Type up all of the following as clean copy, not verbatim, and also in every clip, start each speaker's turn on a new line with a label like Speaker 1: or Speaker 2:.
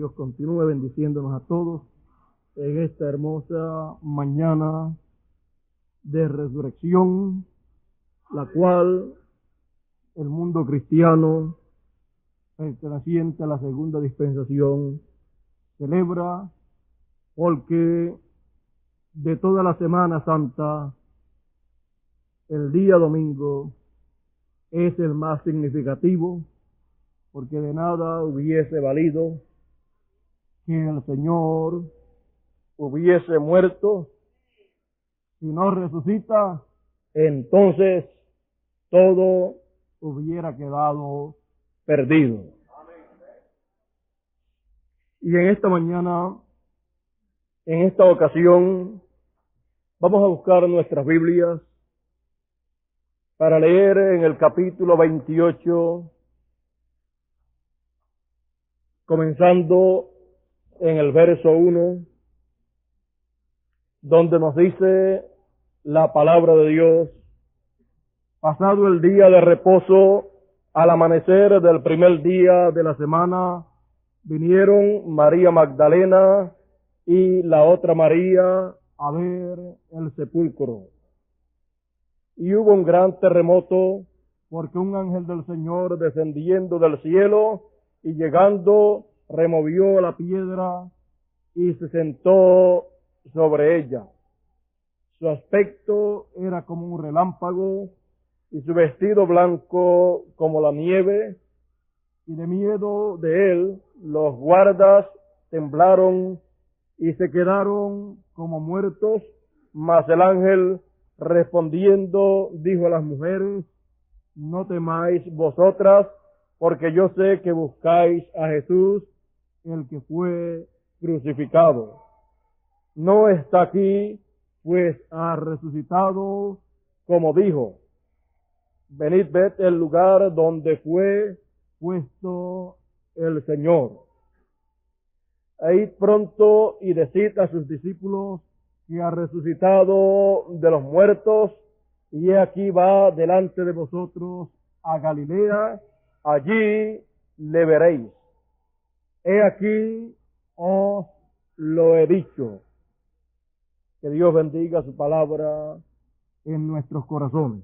Speaker 1: Dios continúe bendiciéndonos a todos en esta hermosa mañana de resurrección, la cual el mundo cristiano perteneciente a la segunda dispensación celebra, porque de toda la Semana Santa el día domingo es el más significativo, porque de nada hubiese valido que el Señor hubiese muerto. Si no resucita, entonces todo hubiera quedado perdido. Y en esta mañana, en esta ocasión, vamos a buscar nuestras Biblias para leer en el capítulo 28, comenzando en el verso 1, donde nos dice la palabra de Dios: pasado el día de reposo, al amanecer del primer día de la semana, vinieron María Magdalena y la otra María a ver el sepulcro. Y hubo un gran terremoto, porque un ángel del Señor, descendiendo del cielo y llegando, removió la piedra y se sentó sobre ella. Su aspecto era como un relámpago y su vestido blanco como la nieve, y de miedo de él los guardas temblaron y se quedaron como muertos. Mas el ángel, respondiendo, dijo a las mujeres: no temáis vosotras, porque yo sé que buscáis a Jesús, el que fue crucificado. No está aquí, pues ha resucitado, como dijo. Venid, ved el lugar donde fue puesto el Señor. Id pronto y decid a sus discípulos que ha resucitado de los muertos, y he aquí va delante de vosotros a Galilea, allí le veréis. He aquí os lo he dicho. Que Dios bendiga su palabra en nuestros corazones.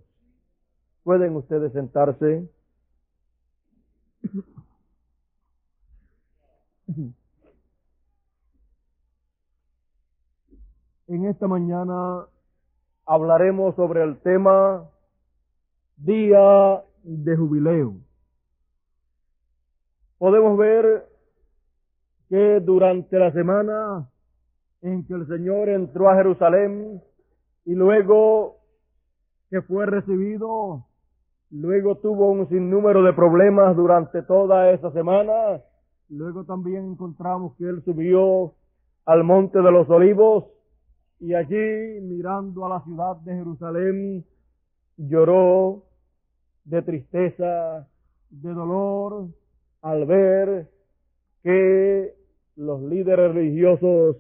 Speaker 1: Pueden ustedes sentarse. En esta mañana hablaremos sobre el tema Día de Jubileo. Podemos ver que durante la semana en que el Señor entró a Jerusalén y luego que fue recibido, luego tuvo un sinnúmero de problemas durante toda esa semana. Luego también encontramos que Él subió al Monte de los Olivos, y allí, mirando a la ciudad de Jerusalén, lloró de tristeza, de dolor, al ver que los líderes religiosos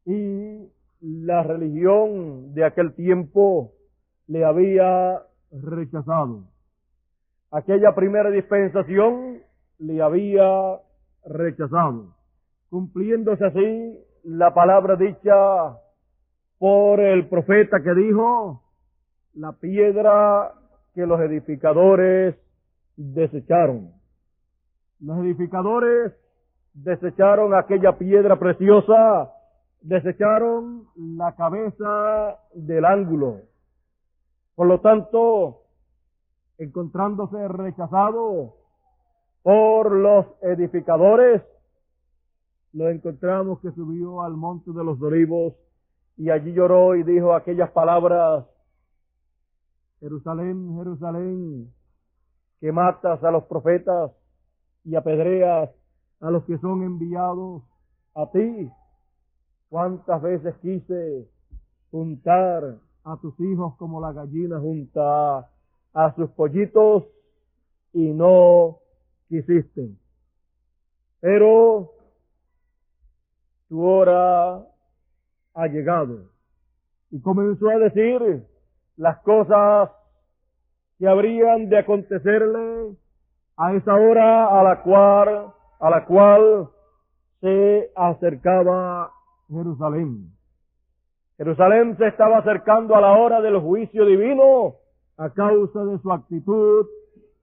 Speaker 1: y la religión de aquel tiempo le había rechazado. Aquella primera dispensación le había rechazado, cumpliéndose así la palabra dicha por el profeta, que dijo: la piedra que los edificadores desecharon. Los edificadores desecharon aquella piedra preciosa, desecharon la cabeza del ángulo. Por lo tanto, encontrándose rechazado por los edificadores, lo encontramos que subió al Monte de los Olivos y allí lloró y dijo aquellas palabras: Jerusalén, Jerusalén, que matas a los profetas y apedreas a los que son enviados a ti. ¿Cuántas veces quise juntar a tus hijos como la gallina junta a sus pollitos, y no quisiste? Pero tu hora ha llegado. Y comenzó a decir las cosas que habrían de acontecerle a esa hora a la cual se acercaba Jerusalén. Jerusalén se estaba acercando a la hora del juicio divino a causa de su actitud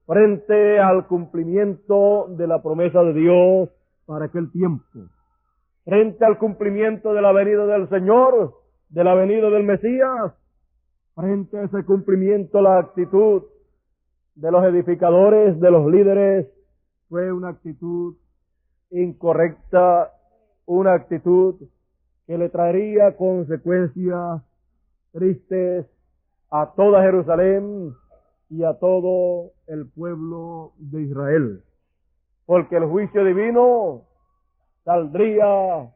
Speaker 1: frente al cumplimiento de la promesa de Dios para aquel tiempo. Frente al cumplimiento de la venida del Señor, de la venida del Mesías, frente a ese cumplimiento, la actitud de los edificadores, de los líderes, fue una actitud incorrecta, una actitud que le traería consecuencias tristes a toda Jerusalén y a todo el pueblo de Israel. Porque el juicio divino saldría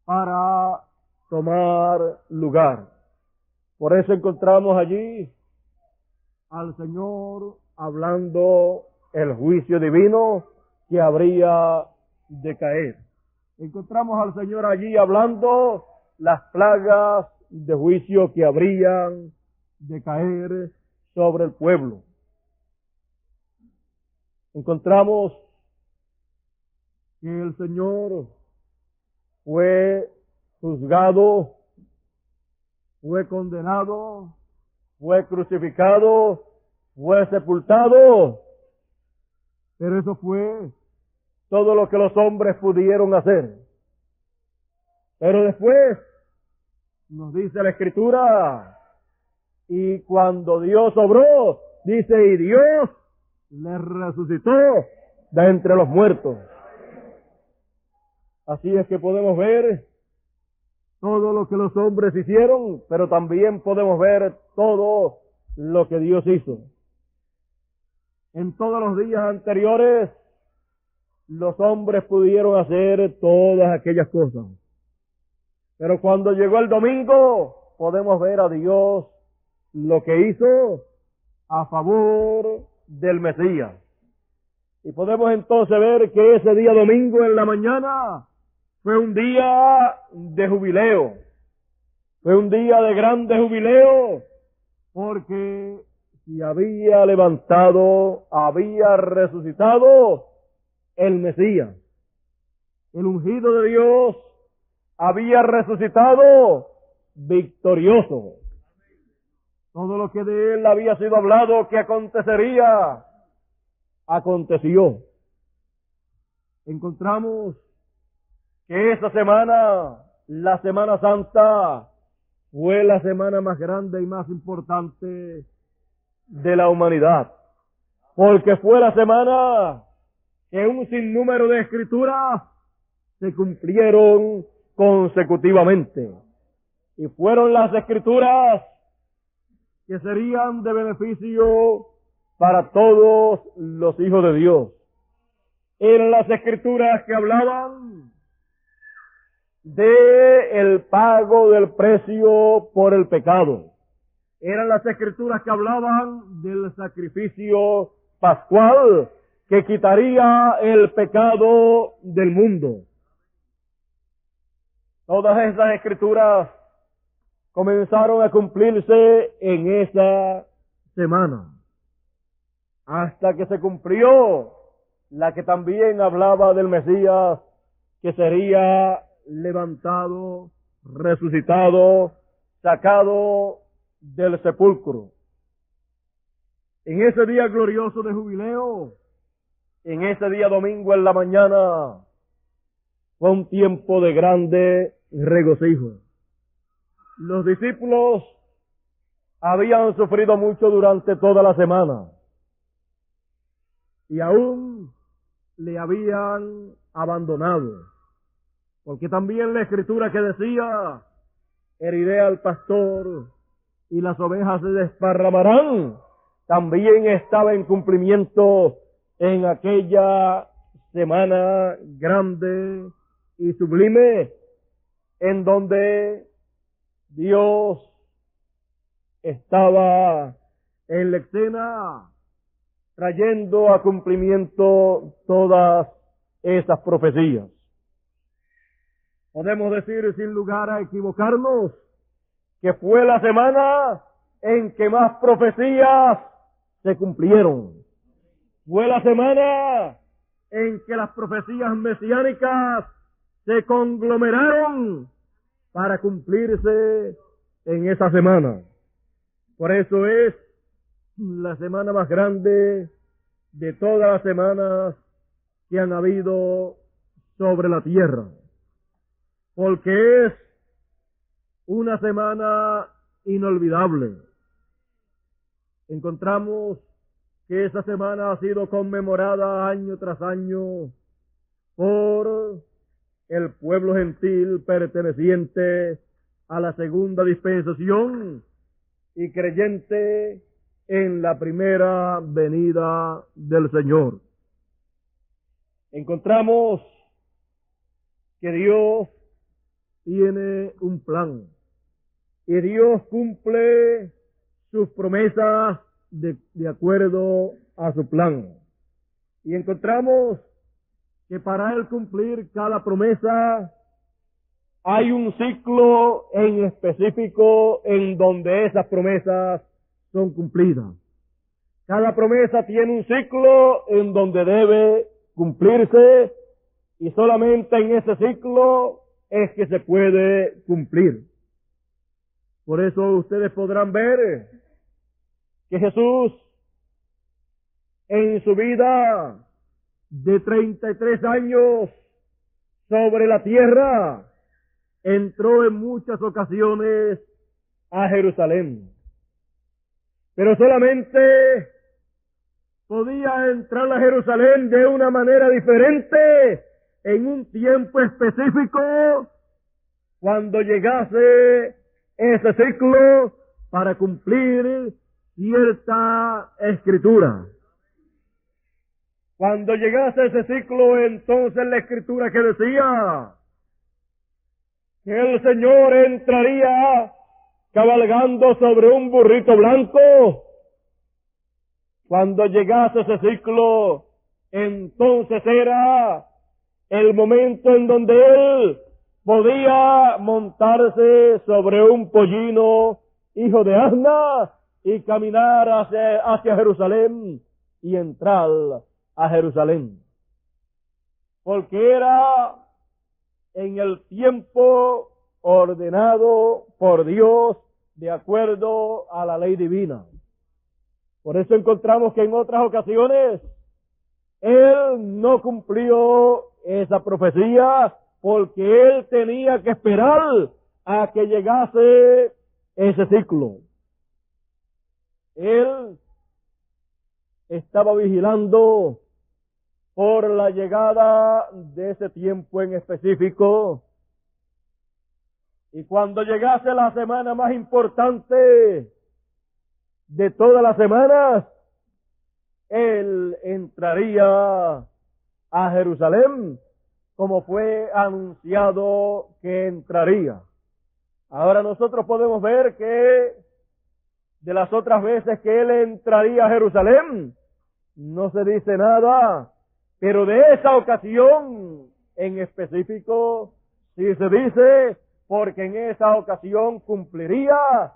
Speaker 1: para tomar lugar. Por eso encontramos allí al Señor hablando el juicio divino que habría de caer. Encontramos al Señor allí hablando las plagas de juicio que habrían de caer sobre el pueblo. Encontramos que el Señor fue juzgado, fue condenado, fue crucificado, fue sepultado, pero eso fue todo lo que los hombres pudieron hacer. Pero después nos dice la Escritura, y cuando Dios obró, dice, y Dios le resucitó de entre los muertos. Así es que podemos ver todo lo que los hombres hicieron, pero también podemos ver todo lo que Dios hizo. En todos los días anteriores, los hombres pudieron hacer todas aquellas cosas. Pero cuando llegó el domingo, podemos ver a Dios lo que hizo a favor del Mesías. Y podemos entonces ver que ese día domingo en la mañana fue un día de jubileo. Fue un día de grande jubileo, porque se había levantado, había resucitado el Mesías. El ungido de Dios había resucitado victorioso. Todo lo que de él había sido hablado que acontecería, aconteció. Encontramos que esa semana, la Semana Santa, fue la semana más grande y más importante de la humanidad. Porque fue la semana que un sinnúmero de escrituras se cumplieron consecutivamente. Y fueron las escrituras que serían de beneficio para todos los hijos de Dios. Eran las escrituras que hablaban de el pago del precio por el pecado. Eran las escrituras que hablaban del sacrificio pascual que quitaría el pecado del mundo. Todas esas escrituras comenzaron a cumplirse en esa semana, hasta que se cumplió la que también hablaba del Mesías, que sería levantado, resucitado, sacado del sepulcro. En ese día glorioso de jubileo, en ese día domingo en la mañana, fue un tiempo de grande regocijo. Los discípulos habían sufrido mucho durante toda la semana y aún le habían abandonado, porque también la escritura que decía, heriré al pastor y las ovejas se desparramarán, también estaba en cumplimiento en aquella semana grande y sublime, en donde Dios estaba en la escena trayendo a cumplimiento todas esas profecías. Podemos decir sin lugar a equivocarnos que fue la semana en que más profecías se cumplieron. Fue la semana en que las profecías mesiánicas se conglomeraron para cumplirse en esa semana. Por eso es la semana más grande de todas las semanas que han habido sobre la tierra, porque es una semana inolvidable. Encontramos que esa semana ha sido conmemorada año tras año por el pueblo gentil perteneciente a la segunda dispensación y creyente en la primera venida del Señor. Encontramos que Dios tiene un plan y Dios cumple sus promesas de acuerdo a su plan. Y encontramos que para Él cumplir cada promesa hay un ciclo en específico en donde esas promesas son cumplidas. Cada promesa tiene un ciclo en donde debe cumplirse y solamente en ese ciclo es que se puede cumplir. Por eso ustedes podrán ver que Jesús en su vida de 33 años sobre la tierra entró en muchas ocasiones a Jerusalén, pero solamente podía entrar a Jerusalén de una manera diferente en un tiempo específico cuando llegase ese ciclo para cumplir cierta escritura. Cuando llegase ese ciclo, entonces la escritura que decía que el Señor entraría cabalgando sobre un burrito blanco. Cuando llegase ese ciclo, entonces era el momento en donde Él podía montarse sobre un pollino, hijo de asna, y caminar hacia Jerusalén y entrar a Jerusalén. Porque era en el tiempo ordenado por Dios de acuerdo a la ley divina. Por eso encontramos que en otras ocasiones Él no cumplió esa profecía porque Él tenía que esperar a que llegase ese ciclo. Él estaba vigilando por la llegada de ese tiempo en específico. Y cuando llegase la semana más importante de todas las semanas, Él entraría a Jerusalén como fue anunciado que entraría. Ahora nosotros podemos ver que de las otras veces que Él entraría a Jerusalén, no se dice nada, pero de esa ocasión en específico sí se dice, porque en esa ocasión cumpliría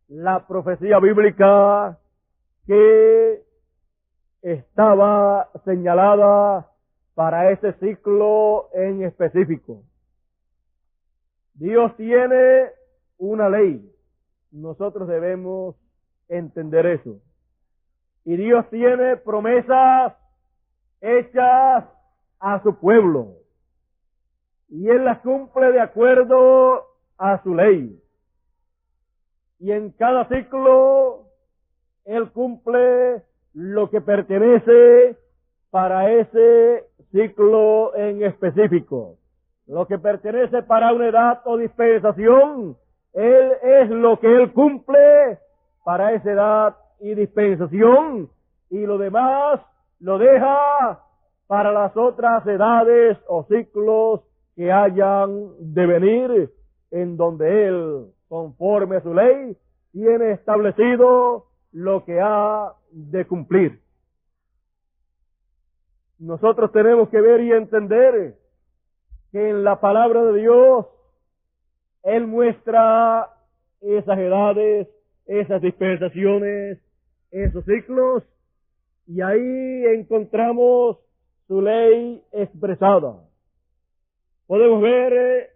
Speaker 1: la profecía bíblica que estaba señalada para ese ciclo en específico. Dios tiene una ley. Nosotros debemos entender eso. Y Dios tiene promesas hechas a su pueblo. Y Él las cumple de acuerdo a su ley. Y en cada ciclo, Él cumple lo que pertenece para ese ciclo en específico. Lo que pertenece para una edad o dispensación, Él es lo que Él cumple para esa edad y dispensación, y lo demás lo deja para las otras edades o ciclos que hayan de venir, en donde Él, conforme a su ley, tiene establecido lo que ha de cumplir. Nosotros tenemos que ver y entender que en la palabra de Dios Él muestra esas edades, esas dispensaciones, esos ciclos, y ahí encontramos su ley expresada. Podemos ver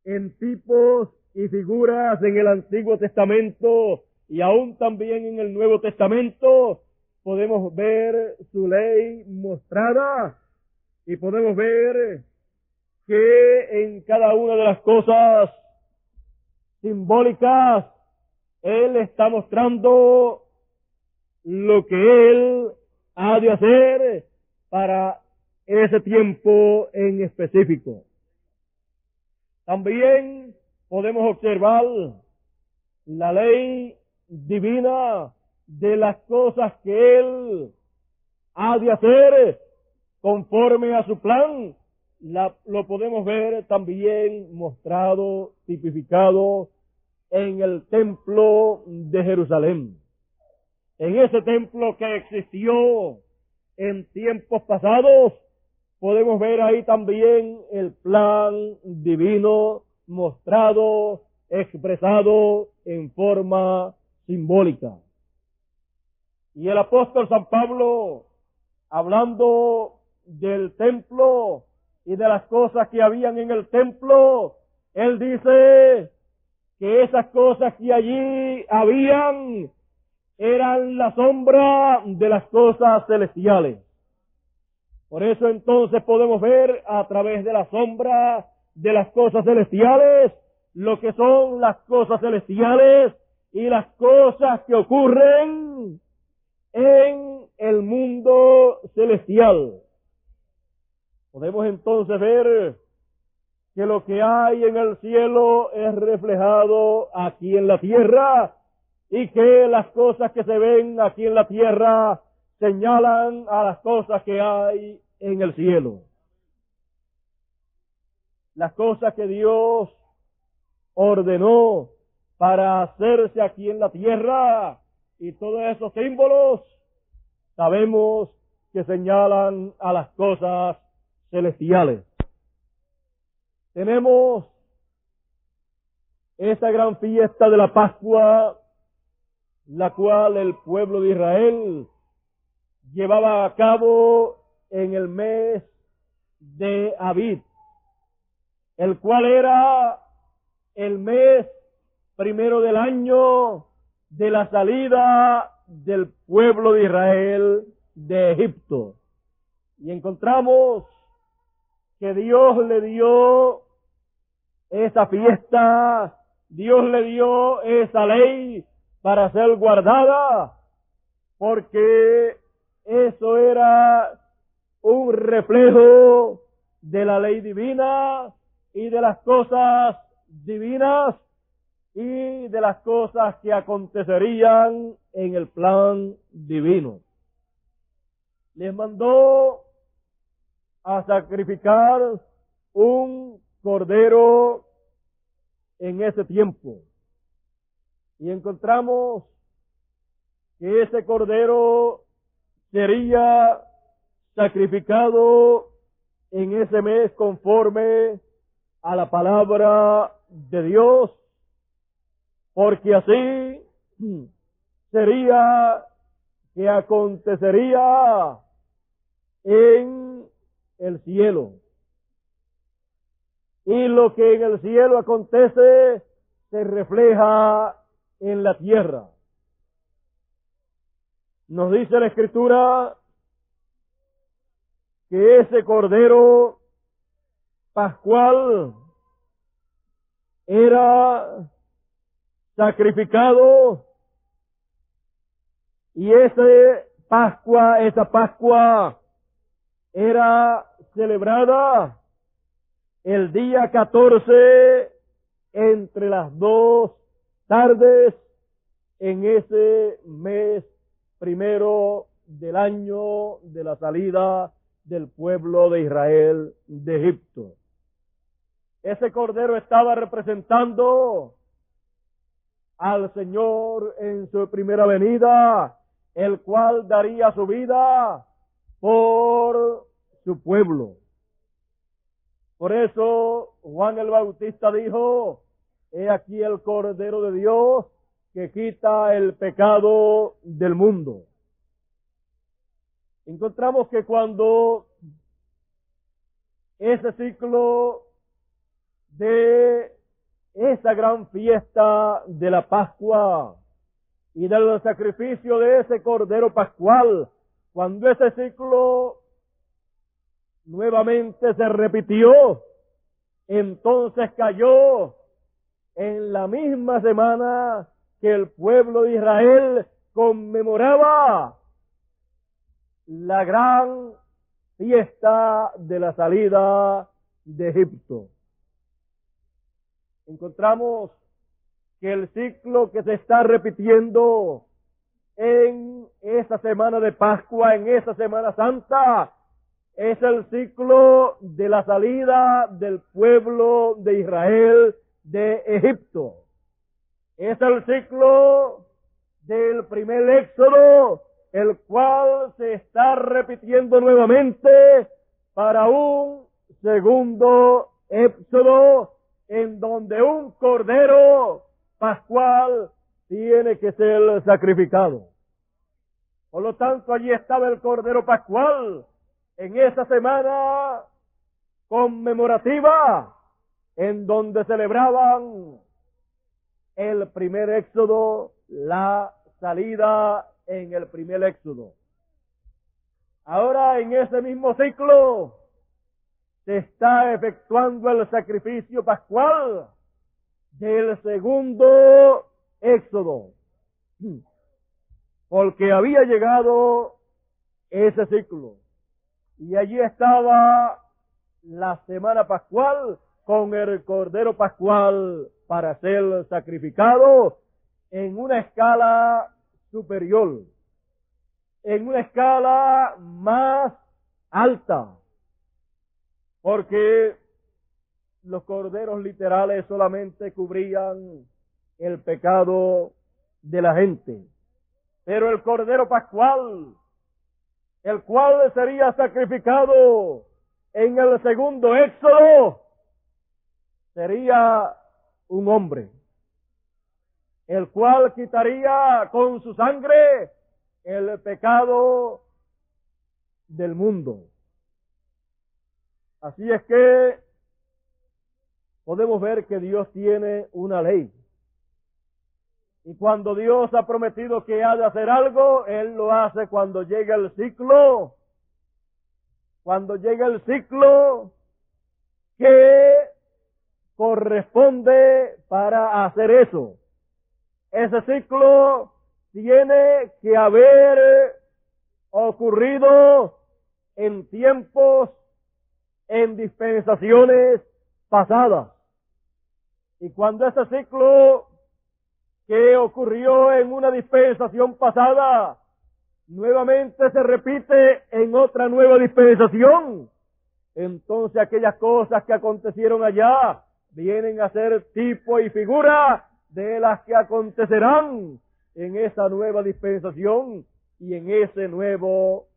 Speaker 1: en tipos y figuras en el Antiguo Testamento y aún también en el Nuevo Testamento, podemos ver su ley mostrada y podemos ver que en cada una de las cosas simbólicas Él está mostrando lo que Él ha de hacer para ese tiempo en específico. También podemos observar la ley divina de las cosas que Él ha de hacer conforme a su plan. Lo podemos ver también mostrado, tipificado en el templo de Jerusalén. En ese templo que existió en tiempos pasados, podemos ver ahí también el plan divino mostrado, expresado en forma simbólica. Y el apóstol San Pablo, hablando del templo y de las cosas que habían en el templo, él dice que esas cosas que allí habían eran la sombra de las cosas celestiales. Por eso entonces podemos ver a través de la sombra de las cosas celestiales lo que son las cosas celestiales y las cosas que ocurren en el mundo celestial. Podemos entonces ver que lo que hay en el cielo es reflejado aquí en la tierra y que las cosas que se ven aquí en la tierra señalan a las cosas que hay en el cielo. Las cosas que Dios ordenó para hacerse aquí en la tierra y todos esos símbolos sabemos que señalan a las cosas celestiales. Tenemos esta gran fiesta de la Pascua, la cual el pueblo de Israel llevaba a cabo en el mes de Abib, el cual era el mes primero del año de la salida del pueblo de Israel de Egipto. Y encontramos que Dios le dio esa fiesta, Dios le dio esa ley para ser guardada, porque eso era un reflejo de la ley divina y de las cosas divinas y de las cosas que acontecerían en el plan divino. Les mandó a sacrificar un cordero en ese tiempo. Y encontramos que ese cordero sería sacrificado en ese mes conforme a la palabra de Dios, porque así sería que acontecería en el cielo. Y lo que en el cielo acontece se refleja en la tierra. Nos dice la Escritura que ese cordero pascual era sacrificado y esa Pascua era celebrada el día 14 entre las 2 tardes en ese mes primero del año de la salida del pueblo de Israel de Egipto. Ese cordero estaba representando al Señor en su primera venida, el cual daría su vida por su pueblo. Por eso Juan el Bautista dijo: he aquí el Cordero de Dios que quita el pecado del mundo. Encontramos que cuando ese ciclo de esa gran fiesta de la Pascua y del sacrificio de ese Cordero Pascual, cuando ese ciclo nuevamente se repitió, entonces cayó en la misma semana que el pueblo de Israel conmemoraba la gran fiesta de la salida de Egipto. Encontramos que el ciclo que se está repitiendo en esa semana de Pascua, en esa Semana Santa, es el ciclo de la salida del pueblo de Israel de Egipto. Es el ciclo del primer éxodo, el cual se está repitiendo nuevamente para un segundo éxodo, en donde un cordero pascual tiene que ser sacrificado. Por lo tanto, allí estaba el cordero pascual en esa semana conmemorativa, en donde celebraban el primer éxodo, la salida en el primer éxodo. Ahora, en ese mismo ciclo, se está efectuando el sacrificio pascual del segundo éxodo, porque había llegado ese ciclo, y allí estaba la semana pascual con el cordero pascual para ser sacrificado en una escala superior, en una escala más alta, porque los corderos literales solamente cubrían el pecado de la gente, pero el cordero pascual, el cual sería sacrificado en el segundo éxodo, sería un hombre, el cual quitaría con su sangre el pecado del mundo. Así es que podemos ver que Dios tiene una ley. Y cuando Dios ha prometido que ha de hacer algo, Él lo hace cuando llega el ciclo. Cuando llega el ciclo que corresponde para hacer eso. Ese ciclo tiene que haber ocurrido en tiempos, en dispensaciones pasadas. Y cuando ese ciclo que ocurrió en una dispensación pasada nuevamente se repite en otra nueva dispensación, entonces aquellas cosas que acontecieron allá vienen a ser tipo y figura de las que acontecerán en esa nueva dispensación y en ese nuevo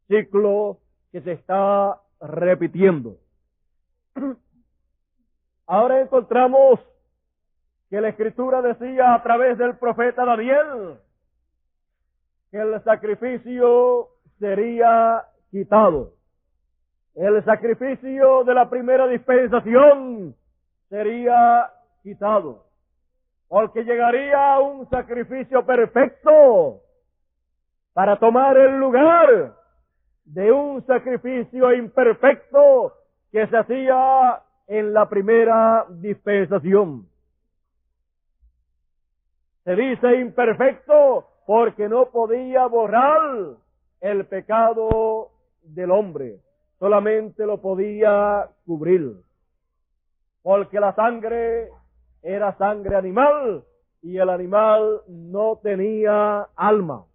Speaker 1: ciclo que se está repitiendo. Ahora encontramos que la Escritura decía a través del profeta Daniel que el sacrificio sería quitado. El sacrificio de la primera dispensación sería quitado, porque llegaría un sacrificio perfecto para tomar el lugar de un sacrificio imperfecto que se hacía en la primera dispensación. Se dice imperfecto porque no podía borrar el pecado del hombre, solamente lo podía cubrir, porque la sangre era sangre animal y el animal no tenía alma.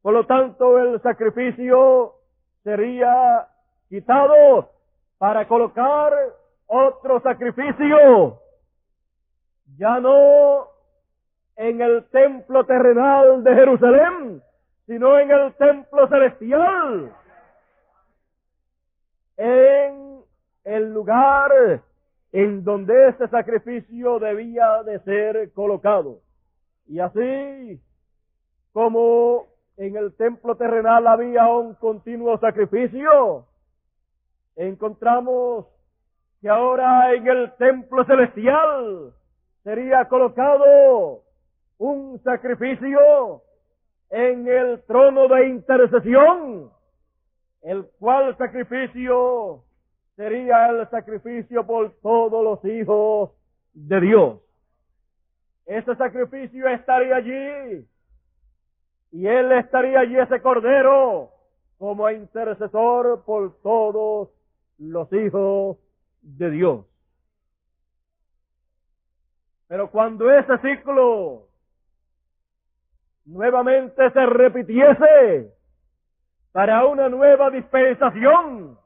Speaker 1: Por lo tanto, el sacrificio sería quitado para colocar otro sacrificio, ya no en el templo terrenal de Jerusalén, sino en el templo celestial, en el lugar en donde ese sacrificio debía de ser colocado. Y así como en el templo terrenal había un continuo sacrificio, encontramos que ahora en el templo celestial sería colocado un sacrificio en el trono de intercesión, el cual sacrificio sería el sacrificio por todos los hijos de Dios. Ese sacrificio estaría allí, y él estaría allí, ese cordero, como intercesor por todos los hijos de Dios. Pero cuando ese ciclo nuevamente se repitiese para una nueva dispensación,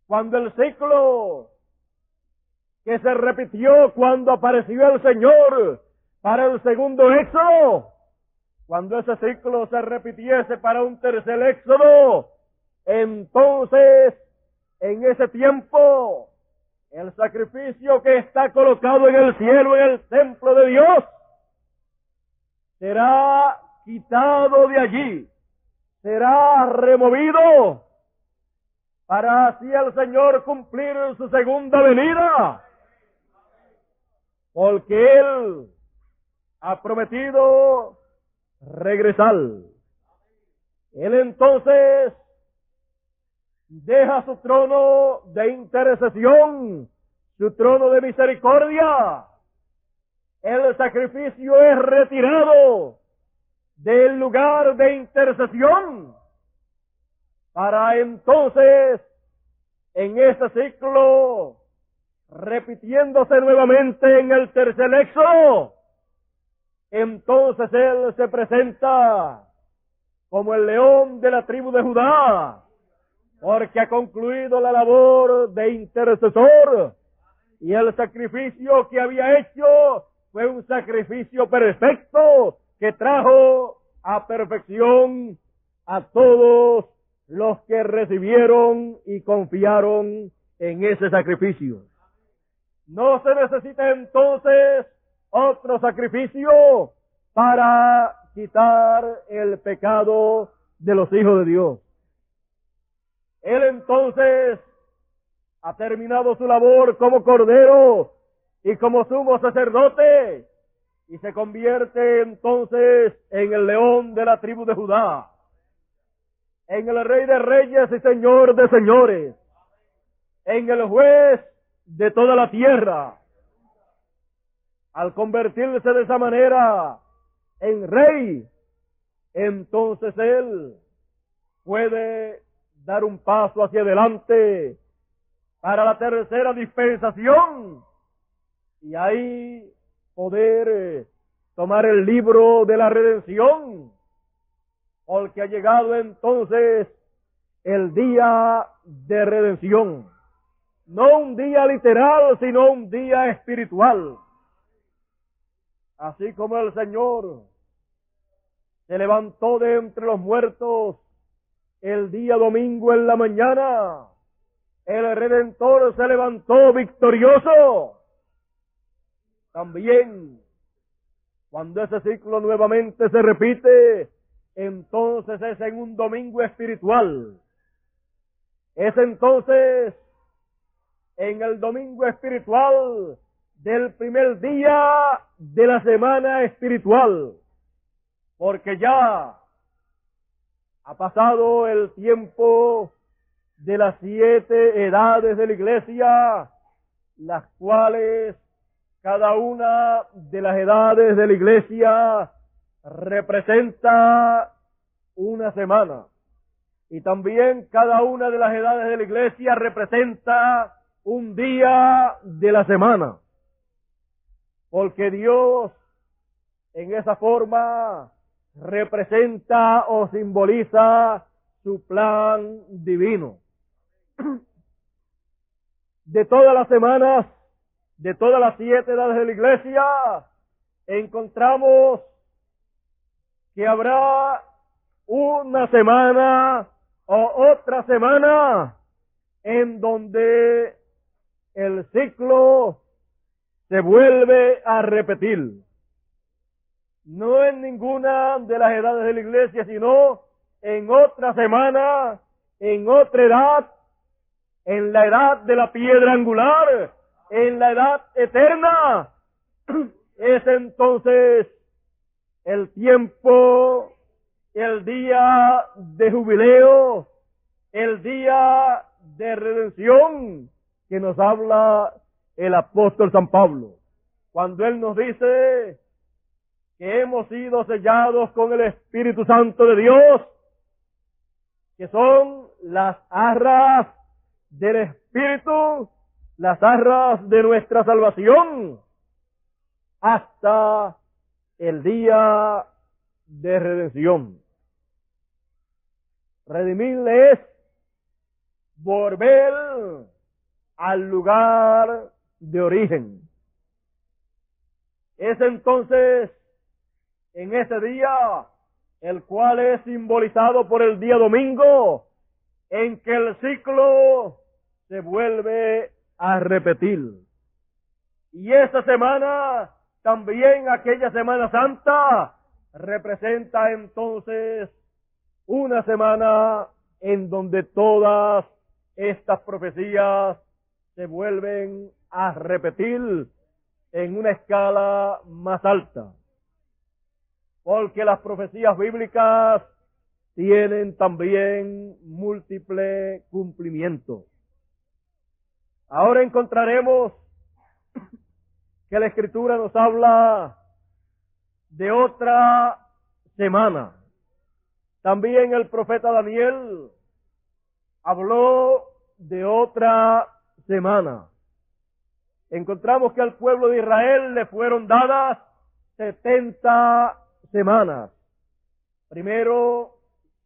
Speaker 1: cuando el ciclo que se repitió cuando apareció el Señor para el segundo éxodo, cuando ese ciclo se repitiese para un tercer éxodo, entonces en ese tiempo el sacrificio que está colocado en el cielo, en el templo de Dios, será quitado de allí, será removido, para así el Señor cumplir su segunda venida, porque Él ha prometido regresar. Él entonces deja su trono de intercesión, su trono de misericordia. El sacrificio es retirado del lugar de intercesión, para entonces, en ese ciclo, repitiéndose nuevamente en el tercer éxodo, entonces Él se presenta como el león de la tribu de Judá, porque ha concluido la labor de intercesor, y el sacrificio que había hecho fue un sacrificio perfecto que trajo a perfección a todos los que recibieron y confiaron en ese sacrificio. No se necesita entonces otro sacrificio para quitar el pecado de los hijos de Dios. Él entonces ha terminado su labor como cordero y como sumo sacerdote, y se convierte entonces en el león de la tribu de Judá, en el Rey de Reyes y Señor de Señores, en el juez de toda la tierra. Al convertirse de esa manera en Rey, entonces Él puede dar un paso hacia adelante para la tercera dispensación, y ahí poder tomar el libro de la redención, porque ha llegado entonces el día de redención. No un día literal, sino un día espiritual. Así como el Señor se levantó de entre los muertos el día domingo en la mañana, el Redentor se levantó victorioso. También, cuando ese ciclo nuevamente se repite, entonces es en un domingo espiritual. Es entonces en el domingo espiritual del primer día de la semana espiritual, porque ya ha pasado el tiempo de las 7 edades de la iglesia, las cuales cada una de las edades de la iglesia representa una semana. Y también cada una de las edades de la iglesia representa un día de la semana. Porque Dios en esa forma representa o simboliza su plan divino. De todas las semanas, de todas las 7 edades de la iglesia, encontramos que habrá una semana o otra semana en donde el ciclo se vuelve a repetir. No en ninguna de las edades de la iglesia, sino en otra semana, en otra edad, en la edad de la piedra angular, en la edad eterna, es entonces el tiempo, el día de jubileo, el día de redención que nos habla el apóstol San Pablo, cuando él nos dice que hemos sido sellados con el Espíritu Santo de Dios, que son las arras del Espíritu, las arras de nuestra salvación, hasta el día de redención. Redimirle es volver al lugar de origen. Es entonces en ese día, el cual es simbolizado por el día domingo, en que el ciclo se vuelve a repetir. Y esa semana, también aquella Semana Santa, representa entonces una semana en donde todas estas profecías se vuelven a repetir en una escala más alta. Porque las profecías bíblicas tienen también múltiple cumplimiento. Ahora encontraremos que la Escritura nos habla de otra semana. También el profeta Daniel habló de otra semana. Encontramos que al pueblo de Israel le fueron dadas 70 semanas. Primero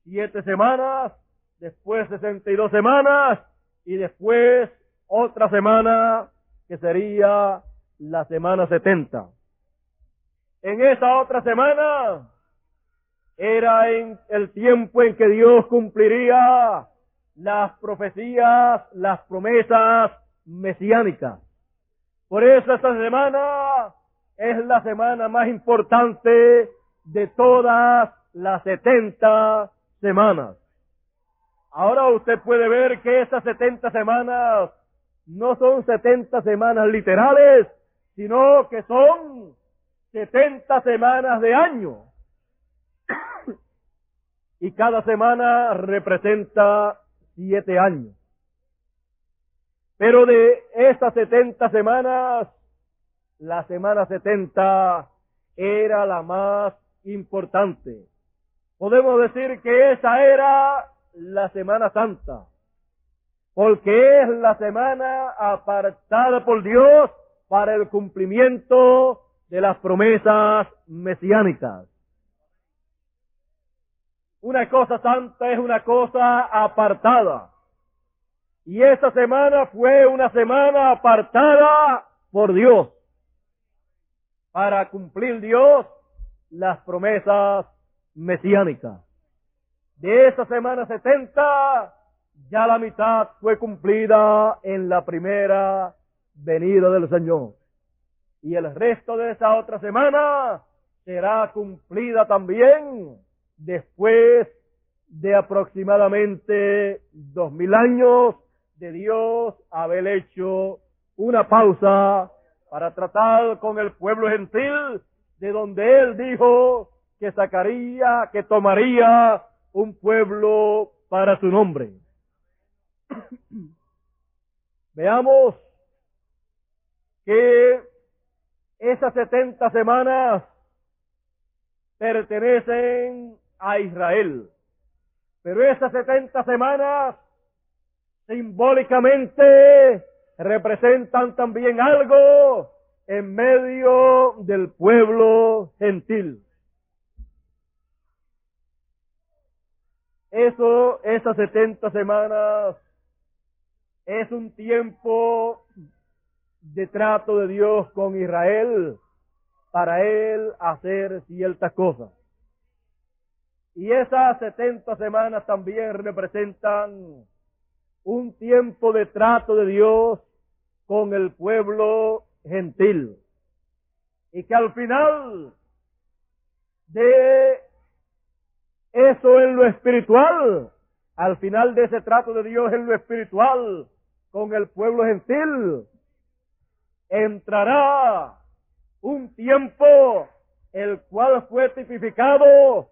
Speaker 1: 7 semanas, después 62 semanas y después otra semana que sería la semana 70. En esa otra semana era en el tiempo en que Dios cumpliría las profecías, las promesas mesiánicas. Por eso esta semana es la semana más importante de todas las 70 semanas. Ahora usted puede ver que esas 70 semanas no son 70 semanas literales, sino que son 70 semanas de año. Y cada semana representa 7 años. Pero de esas 70 semanas, la semana 70 era la más importante. Podemos decir que esa era la Semana Santa, porque es la semana apartada por Dios para el cumplimiento de las promesas mesiánicas. Una cosa santa es una cosa apartada. Y esa semana fue una semana apartada por Dios, para cumplir Dios las promesas mesiánicas. De esa semana 70, ya la mitad fue cumplida en la primera venida del Señor. Y el resto de esa otra semana será cumplida también después de aproximadamente 2000 años de Dios haber hecho una pausa para tratar con el pueblo gentil, de donde Él dijo que sacaría, que tomaría un pueblo para su nombre. Veamos que esas 70 semanas pertenecen a Israel. Pero esas 70 semanas simbólicamente representan también algo en medio del pueblo gentil. Esas 70 semanas es un tiempo de trato de Dios con Israel para Él hacer ciertas cosas. Y esas 70 semanas también representan un tiempo de trato de Dios con el pueblo gentil. Y que al final de eso en lo espiritual, al final de ese trato de Dios en lo espiritual, con el pueblo gentil, entrará un tiempo el cual fue tipificado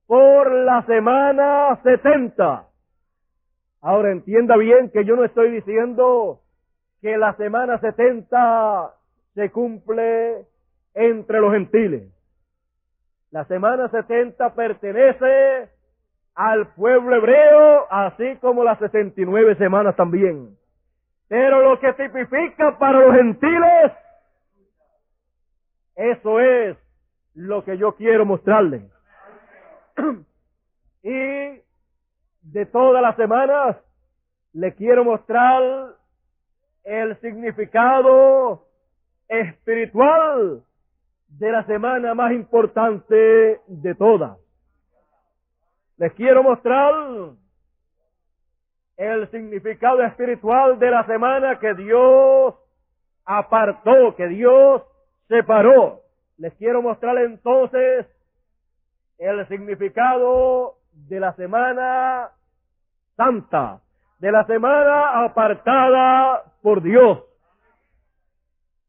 Speaker 1: por la semana 70. Ahora entienda bien que yo no estoy diciendo que la semana 70 se cumple entre los gentiles. La semana 70 pertenece al pueblo hebreo, así como las 69 semanas también. Pero lo que tipifica para los gentiles, eso es lo que yo quiero mostrarles. Y de todas las semanas, le quiero mostrar el significado espiritual de la semana más importante de todas. Les quiero mostrar el significado espiritual de la semana que Dios apartó, que Dios separó. Les quiero mostrar entonces el significado de la semana santa, de la semana apartada por Dios.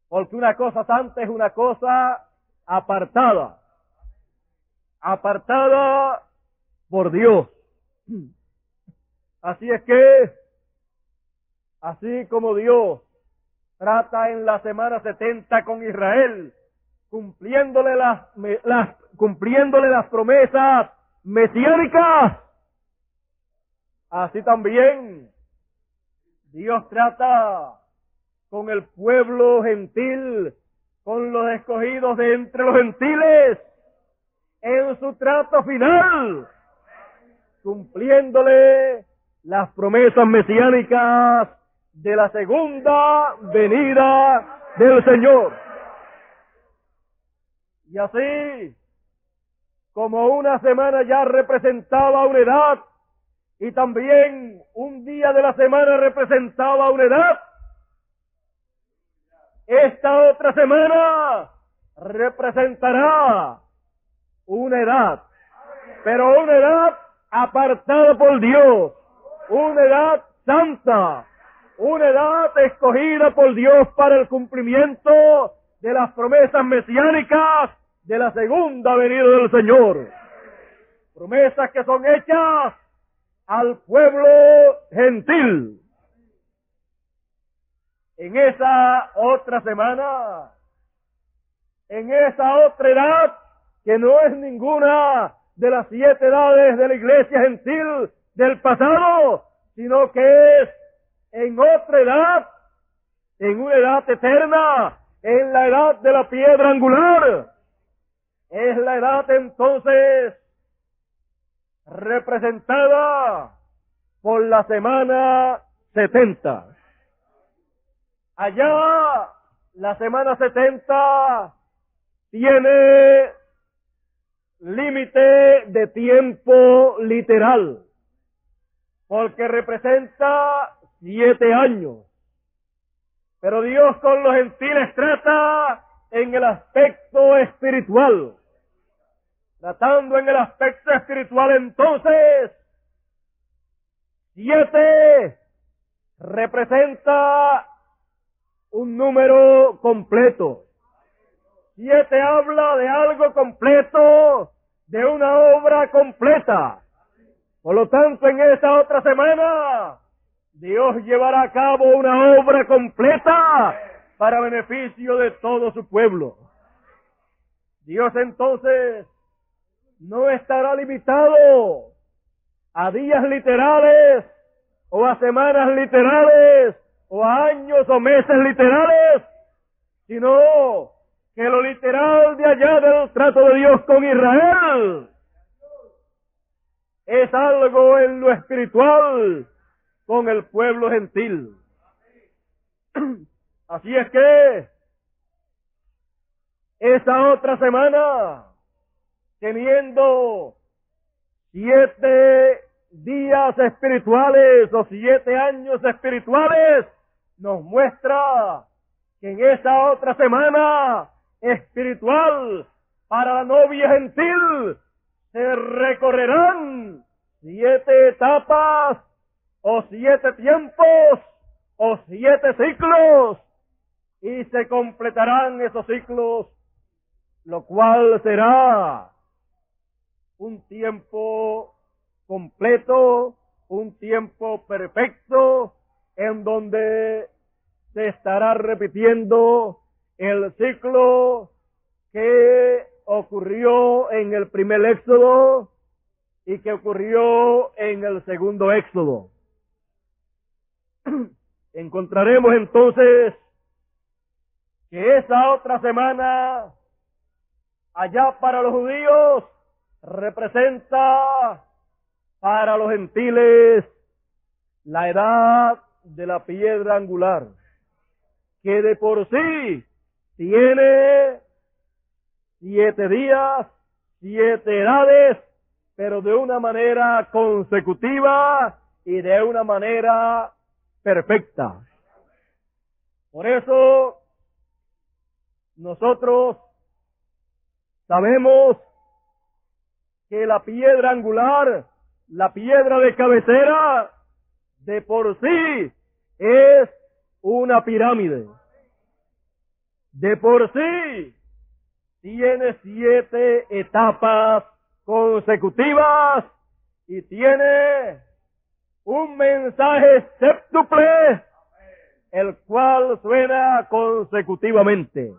Speaker 1: Porque una cosa santa es una cosa apartada, apartada por Dios. Así es que, así como Dios trata en la semana 70 con Israel, cumpliéndole las promesas mesiánicas, así también Dios trata con el pueblo gentil, con los escogidos de entre los gentiles, en su trato final, cumpliéndole las promesas mesiánicas de la segunda venida del Señor. Y así, como una semana ya representaba una edad, y también un día de la semana representaba una edad, esta otra semana representará una edad, pero una edad apartada por Dios, una edad santa, una edad escogida por Dios para el cumplimiento de las promesas mesiánicas de la segunda venida del Señor. Promesas que son hechas al pueblo gentil. En esa otra semana, en esa otra edad, que no es ninguna de las 7 edades de la iglesia gentil del pasado, sino que es en otra edad, en una edad eterna, en la edad de la piedra angular. Es la edad entonces representada por la semana 70. Allá, la semana 70 tiene límite de tiempo literal, porque representa 7 años. Pero Dios con los gentiles trata en el aspecto espiritual. Tratando en el aspecto espiritual entonces, 7 representa un número completo. 7 habla de algo completo, de una obra completa. Por lo tanto, en esta otra semana, Dios llevará a cabo una obra completa para beneficio de todo su pueblo. Dios entonces no estará limitado a días literales, o a semanas literales, o a años o meses literales, sino que lo literal de allá del trato de Dios con Israel es algo en lo espiritual con el pueblo gentil. Así es que esa otra semana, teniendo 7 días espirituales o 7 años espirituales, nos muestra que en esa otra semana espiritual para la novia gentil se recorrerán 7 etapas o 7 tiempos o 7 ciclos, y se completarán esos ciclos, lo cual será un tiempo completo, un tiempo perfecto, en donde se estará repitiendo el ciclo que ocurrió en el primer éxodo y que ocurrió en el segundo éxodo. Encontraremos entonces que esa otra semana, allá para los judíos, representa para los gentiles la edad de la piedra angular, que de por sí tiene 7 días, 7 edades, pero de una manera consecutiva y de una manera perfecta. Por eso nosotros sabemos que la piedra angular, la piedra de cabecera, de por sí es una pirámide. De por sí tiene 7 etapas consecutivas y tiene un mensaje séptuple, el cual suena consecutivamente,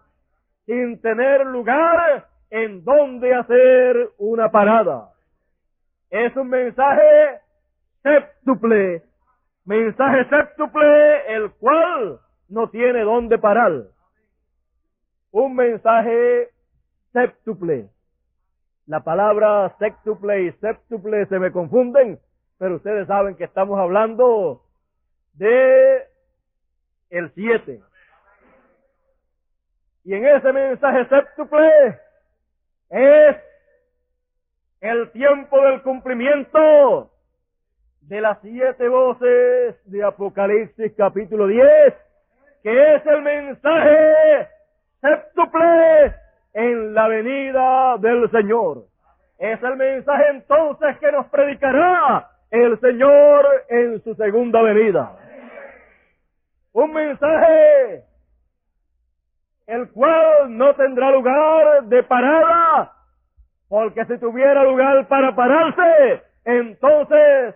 Speaker 1: sin tener lugar en donde hacer una parada. Es un mensaje séptuple, el cual no tiene dónde parar. Un mensaje séptuple. La palabra séptuple y séptuple se me confunden, pero ustedes saben que estamos hablando de el 7. Y en ese mensaje séptuple es el tiempo del cumplimiento de las 7 voces de Apocalipsis capítulo 10, que es el mensaje séptuple en la venida del Señor. Es el mensaje entonces que nos predicará el Señor en su segunda venida. Un mensaje el cual no tendrá lugar de parada, porque si tuviera lugar para pararse, entonces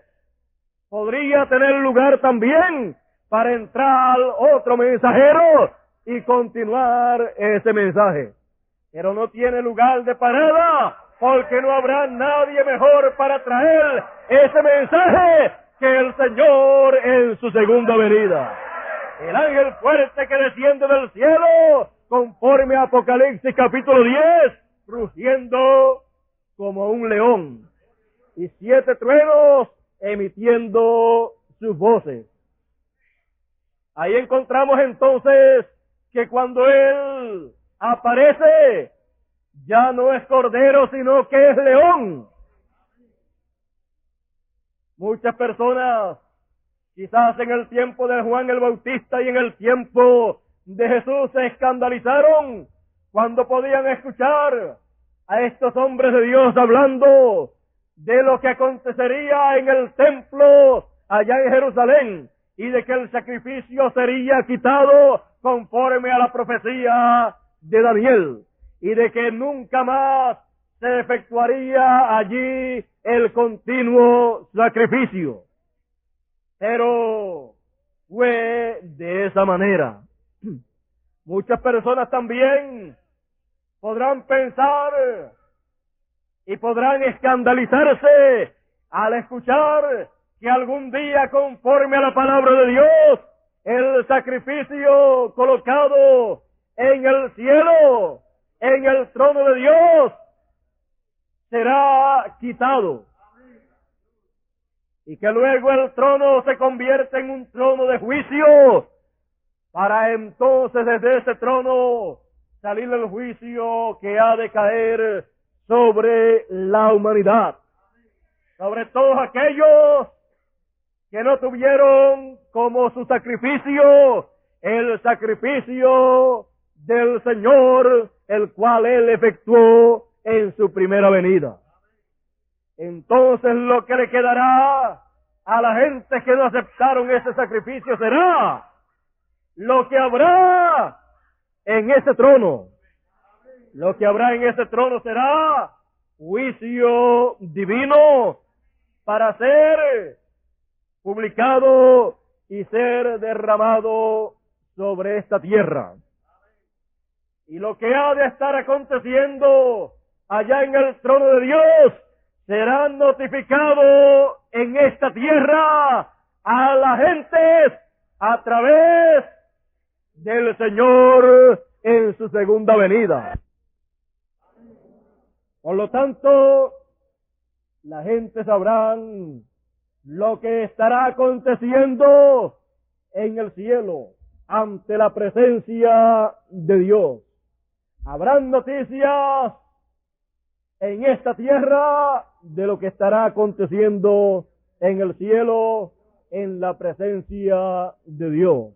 Speaker 1: podría tener lugar también para entrar otro mensajero y continuar ese mensaje. Pero no tiene lugar de parada, porque no habrá nadie mejor para traer ese mensaje que el Señor en su segunda venida. El ángel fuerte que desciende del cielo, conforme a Apocalipsis capítulo 10, rugiendo como un león, y 7 truenos emitiendo sus voces. Ahí encontramos entonces que cuando Él aparece, ya no es cordero, sino que es león. Muchas personas, quizás en el tiempo de Juan el Bautista y en el tiempo de Jesús, se escandalizaron cuando podían escuchar a estos hombres de Dios hablando de lo que acontecería en el templo allá en Jerusalén y de que el sacrificio sería quitado conforme a la profecía de Daniel y de que nunca más se efectuaría allí el continuo sacrificio. Pero fue de esa manera. Muchas personas también podrán pensar y podrán escandalizarse al escuchar que algún día, conforme a la palabra de Dios, el sacrificio colocado en el cielo, en el trono de Dios, será quitado. Y que luego el trono se convierte en un trono de juicio, para entonces desde ese trono salir el juicio que ha de caer sobre la humanidad, sobre todos aquellos que no tuvieron como su sacrificio el sacrificio del Señor, el cual Él efectuó en su primera venida. Entonces lo que le quedará a la gente que no aceptaron ese sacrificio será lo que habrá en ese trono. Lo que habrá en ese trono será juicio divino para ser publicado y ser derramado sobre esta tierra. Y lo que ha de estar aconteciendo allá en el trono de Dios será notificado en esta tierra a la gente a través del Señor en su segunda venida. Por lo tanto, la gente sabrán lo que estará aconteciendo en el cielo ante la presencia de Dios. Habrán noticias en esta tierra de lo que estará aconteciendo en el cielo en la presencia de Dios.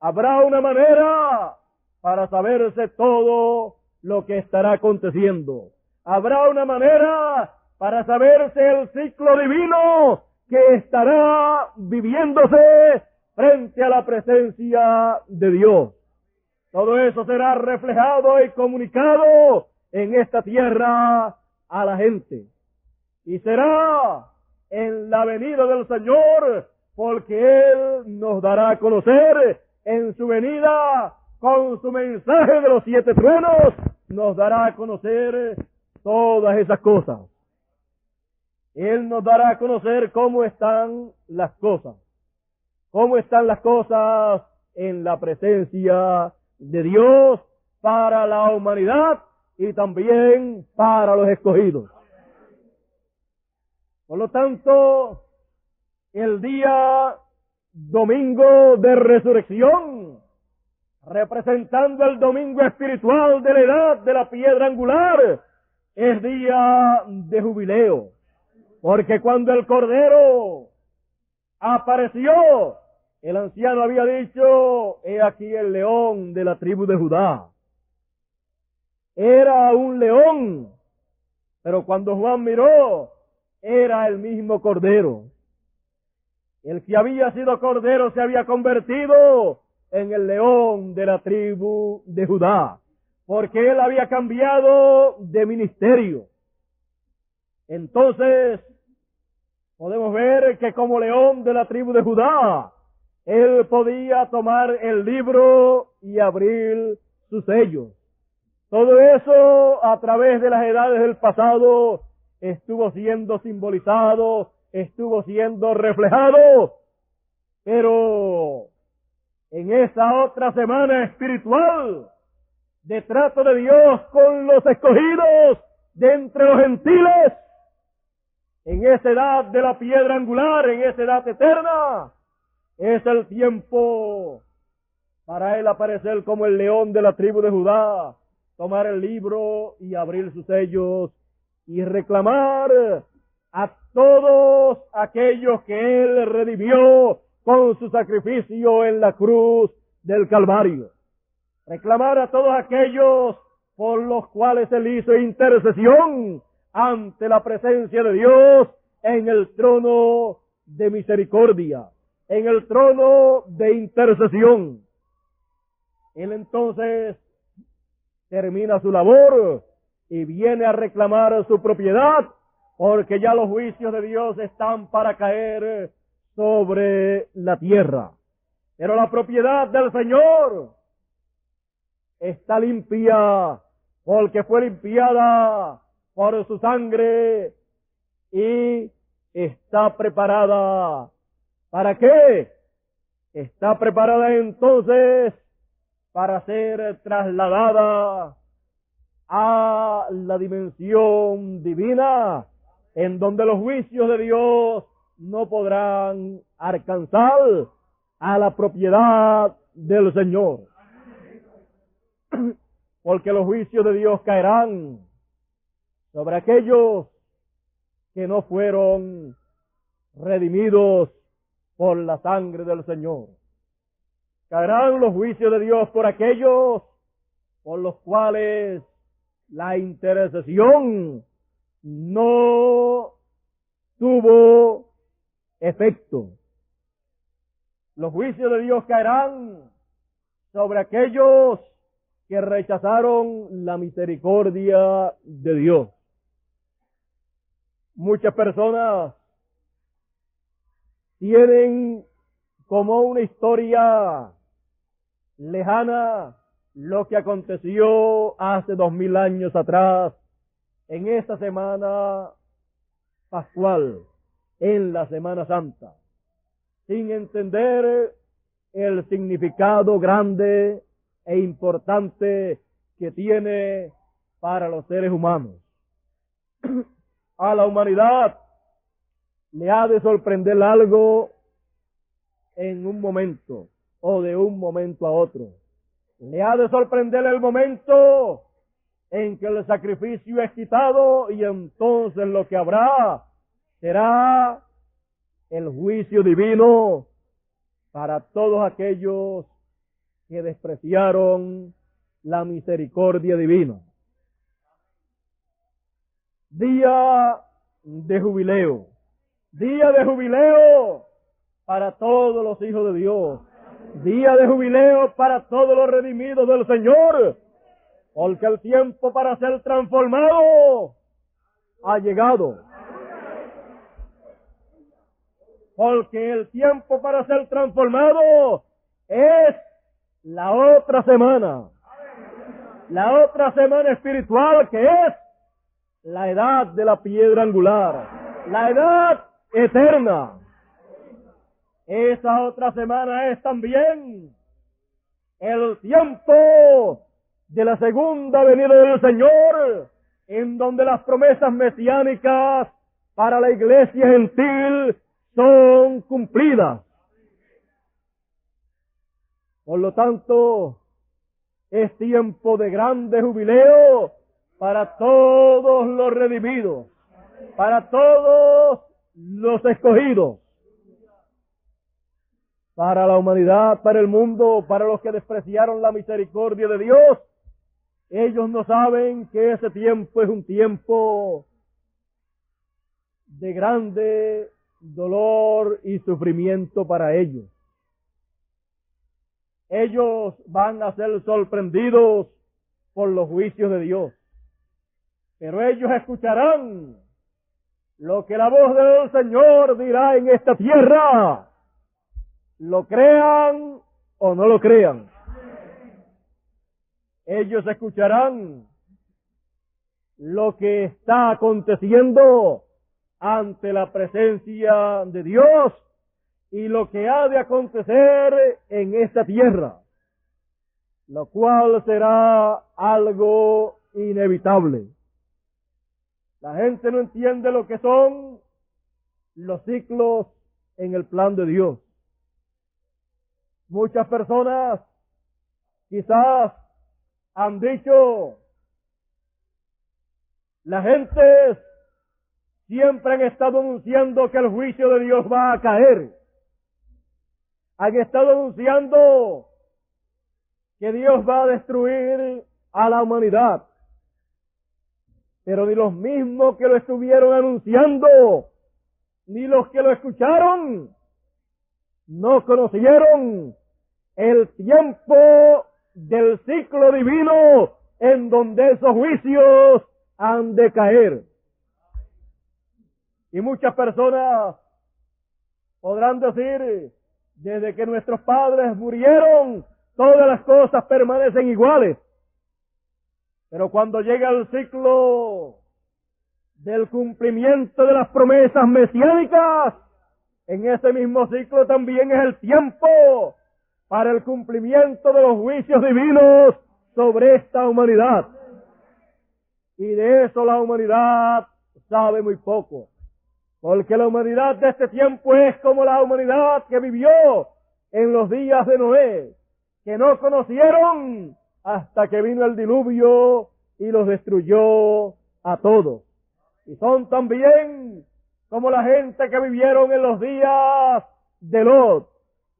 Speaker 1: Habrá una manera para saberse todo lo que estará aconteciendo. Habrá una manera para saberse el ciclo divino que estará viviéndose frente a la presencia de Dios. Todo eso será reflejado y comunicado en esta tierra a la gente. Y será en la venida del Señor, porque Él nos dará a conocer en su venida con su mensaje de los 7 truenos, nos dará a conocer todas esas cosas. Él nos dará a conocer cómo están las cosas. Cómo están las cosas en la presencia de Dios para la humanidad y también para los escogidos. Por lo tanto, el día domingo de resurrección, representando el domingo espiritual de la edad de la piedra angular, es día de jubileo. Porque cuando el Cordero apareció, el anciano había dicho, he aquí el león de la tribu de Judá. Era un león, pero cuando Juan miró, era el mismo Cordero. El que había sido Cordero se había convertido en el león de la tribu de Judá, porque él había cambiado de ministerio. Entonces, podemos ver que como león de la tribu de Judá, él podía tomar el libro y abrir sus sellos. Todo eso a través de las edades del pasado estuvo siendo simbolizado, estuvo siendo reflejado, pero en esa otra semana espiritual de trato de Dios con los escogidos de entre los gentiles, en esa edad de la piedra angular, en esa edad eterna, es el tiempo para él aparecer como el león de la tribu de Judá, tomar el libro y abrir sus sellos y reclamar a todos aquellos que él redimió con su sacrificio en la cruz del Calvario. Reclamar a todos aquellos por los cuales él hizo intercesión ante la presencia de Dios en el trono de misericordia, en el trono de intercesión. Él entonces termina su labor y viene a reclamar su propiedad, porque ya los juicios de Dios están para caer sobre la tierra. Pero la propiedad del Señor está limpia, porque fue limpiada por su sangre y está preparada. ¿Para qué? Está preparada entonces para ser trasladada a la dimensión divina, en donde los juicios de Dios no podrán alcanzar a la propiedad del Señor. Porque los juicios de Dios caerán sobre aquellos que no fueron redimidos por la sangre del Señor. Caerán los juicios de Dios por aquellos por los cuales la intercesión no tuvo efecto. Los juicios de Dios caerán sobre aquellos que rechazaron la misericordia de Dios. Muchas personas tienen como una historia lejana lo que aconteció hace 2000 años atrás, en esta semana pascual, en la Semana Santa, sin entender el significado grande e importante que tiene para los seres humanos. A la humanidad le ha de sorprender algo en un momento o de un momento a otro. Le ha de sorprender el momento en que el sacrificio es quitado, y entonces lo que habrá será el juicio divino para todos aquellos que despreciaron la misericordia divina. Día de jubileo para todos los hijos de Dios, día de jubileo para todos los redimidos del Señor, porque el tiempo para ser transformado ha llegado. Porque el tiempo para ser transformado es la otra semana espiritual, que es la edad de la piedra angular, la edad eterna. Esa otra semana es también el tiempo de la segunda venida del Señor, en donde las promesas mesiánicas para la iglesia gentil son cumplidas. Por lo tanto, es tiempo de grande jubileo para todos los redimidos, para todos los escogidos, para la humanidad, para el mundo, para los que despreciaron la misericordia de Dios. Ellos no saben que ese tiempo es un tiempo de grande dolor y sufrimiento para ellos. Ellos van a ser sorprendidos por los juicios de Dios, pero ellos escucharán lo que la voz del Señor dirá en esta tierra, lo crean o no lo crean. Ellos escucharán lo que está aconteciendo ante la presencia de Dios y lo que ha de acontecer en esta tierra, lo cual será algo inevitable. La gente no entiende lo que son los ciclos en el plan de Dios. Muchas personas quizás han dicho, la gente siempre han estado anunciando que el juicio de Dios va a caer. Han estado anunciando que Dios va a destruir a la humanidad. Pero ni los mismos que lo estuvieron anunciando, ni los que lo escucharon, no conocieron el tiempo del ciclo divino en donde esos juicios han de caer. Y muchas personas podrán decir, desde que nuestros padres murieron, todas las cosas permanecen iguales. Pero cuando llega el ciclo del cumplimiento de las promesas mesiánicas, en ese mismo ciclo también es el tiempo para el cumplimiento de los juicios divinos sobre esta humanidad. Y de eso la humanidad sabe muy poco. Porque la humanidad de este tiempo es como la humanidad que vivió en los días de Noé, que no conocieron hasta que vino el diluvio y los destruyó a todos. Y son también como la gente que vivieron en los días de Lot,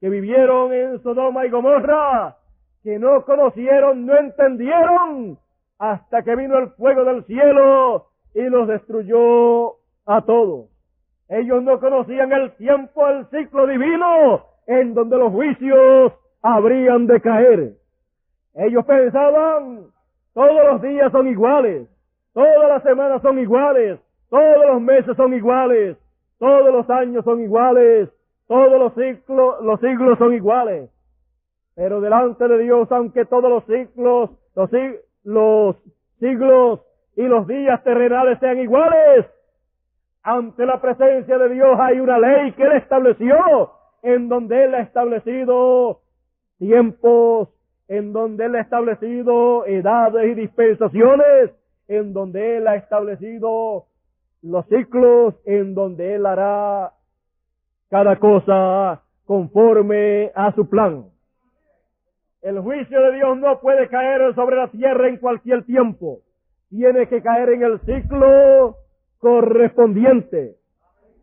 Speaker 1: que vivieron en Sodoma y Gomorra, que no conocieron, no entendieron, hasta que vino el fuego del cielo y los destruyó a todos. Ellos no conocían el tiempo, el ciclo divino, en donde los juicios habrían de caer. Ellos pensaban, todos los días son iguales, todas las semanas son iguales, todos los meses son iguales, todos los años son iguales, todos los siglos son iguales. Pero delante de Dios, aunque todos los siglos y los días terrenales sean iguales, ante la presencia de Dios hay una ley que Él estableció, en donde Él ha establecido tiempos, en donde Él ha establecido edades y dispensaciones, en donde Él ha establecido los ciclos, en donde Él hará cada cosa conforme a su plan. El juicio de Dios no puede caer sobre la tierra en cualquier tiempo. Tiene que caer en el ciclo correspondiente.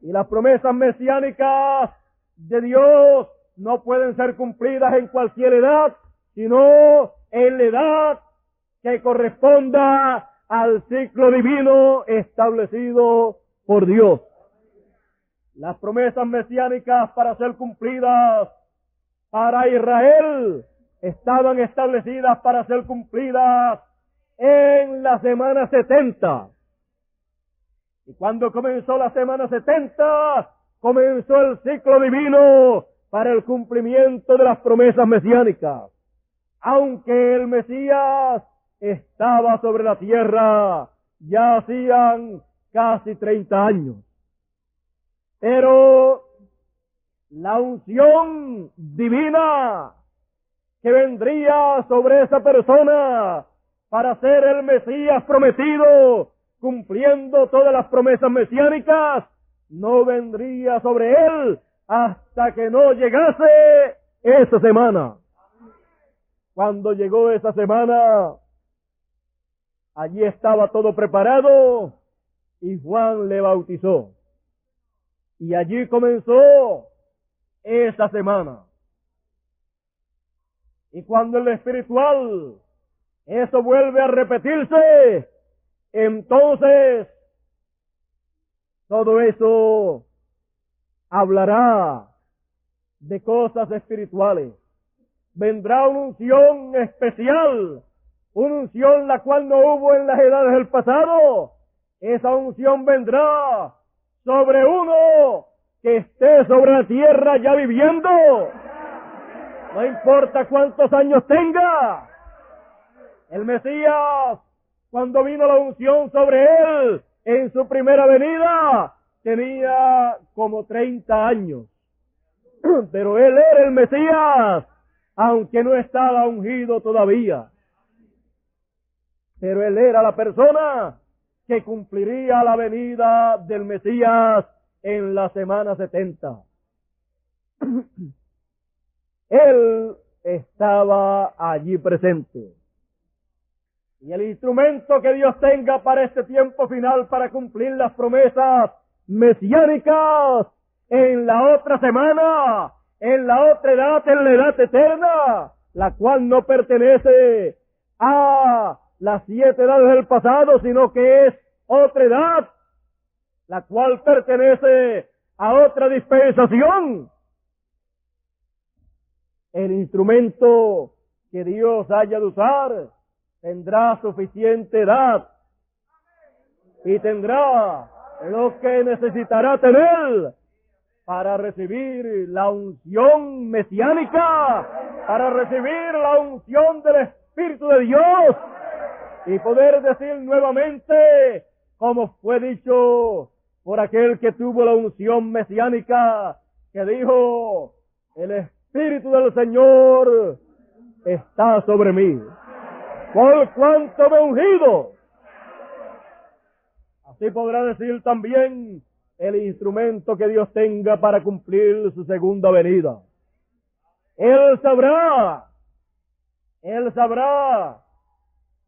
Speaker 1: Y las promesas mesiánicas de Dios no pueden ser cumplidas en cualquier edad, sino en la edad que corresponda al ciclo divino establecido por Dios. Las promesas mesiánicas para ser cumplidas para Israel estaban establecidas para ser cumplidas en la semana 70. Y cuando comenzó la semana 70, comenzó el ciclo divino para el cumplimiento de las promesas mesiánicas. Aunque el Mesías estaba sobre la tierra, ya hacían casi 30 años. Pero la unción divina que vendría sobre esa persona para ser el Mesías prometido, cumpliendo todas las promesas mesiánicas, no vendría sobre él hasta que no llegase esa semana. Cuando llegó esa semana, allí estaba todo preparado y Juan le bautizó. Y allí comenzó esa semana. Y cuando en lo espiritual eso vuelve a repetirse, entonces todo eso hablará de cosas espirituales. Vendrá una unción especial, una unción la cual no hubo en las edades del pasado. Esa unción vendrá sobre uno que esté sobre la tierra ya viviendo. No importa cuántos años tenga. El Mesías, cuando vino la unción sobre él en su primera venida, tenía como 30 años. Pero él era el Mesías, aunque no estaba ungido todavía. Pero él era la persona que cumpliría la venida del Mesías en la semana 70. Él estaba allí presente. Y el instrumento que Dios tenga para este tiempo final, para cumplir las promesas mesiánicas en la otra semana, en la otra edad, en la edad eterna, la cual no pertenece a las 7 edades del pasado, sino que es otra edad, la cual pertenece a otra dispensación. El instrumento que Dios haya de usar tendrá suficiente edad y tendrá lo que necesitará tener para recibir la unción mesiánica, para recibir la unción del Espíritu de Dios y poder decir nuevamente, como fue dicho por aquel que tuvo la unción mesiánica, que dijo: el Espíritu del Señor está sobre mí, por cuanto me he ungido. Así podrá decir también el instrumento que Dios tenga para cumplir su segunda venida. Él sabrá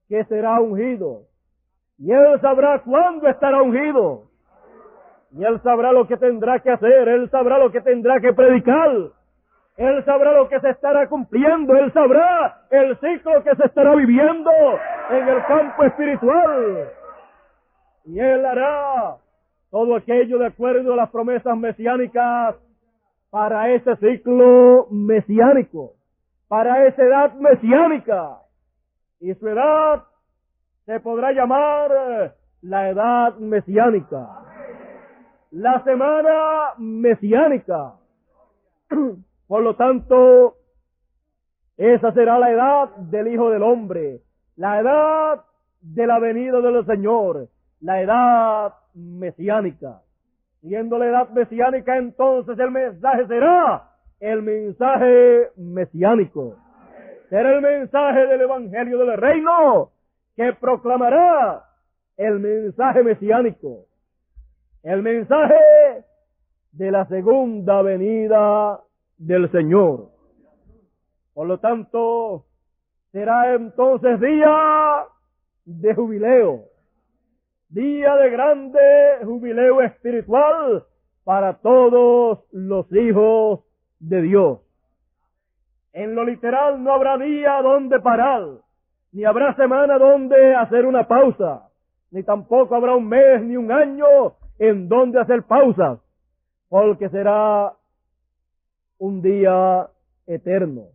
Speaker 1: que será ungido, y Él sabrá cuándo estará ungido, y Él sabrá lo que tendrá que hacer, Él sabrá lo que tendrá que predicar, Él sabrá lo que se estará cumpliendo, Él sabrá el ciclo que se estará viviendo en el campo espiritual, y Él hará todo aquello de acuerdo a las promesas mesiánicas para ese ciclo mesiánico, para esa edad mesiánica, y su edad se podrá llamar la edad mesiánica, la semana mesiánica. Por lo tanto, esa será la edad del Hijo del Hombre, la edad de la venida del Señor, la edad mesiánica. Siendo la edad mesiánica, entonces el mensaje será el mensaje mesiánico. Será el mensaje del Evangelio del Reino que proclamará el mensaje mesiánico, el mensaje de la segunda venida del Señor. Por lo tanto, será entonces día de jubileo, día de grande jubileo espiritual para todos los hijos de Dios. En lo literal no habrá día donde parar, ni habrá semana donde hacer una pausa, ni tampoco habrá un mes ni un año en donde hacer pausas, porque será un día eterno,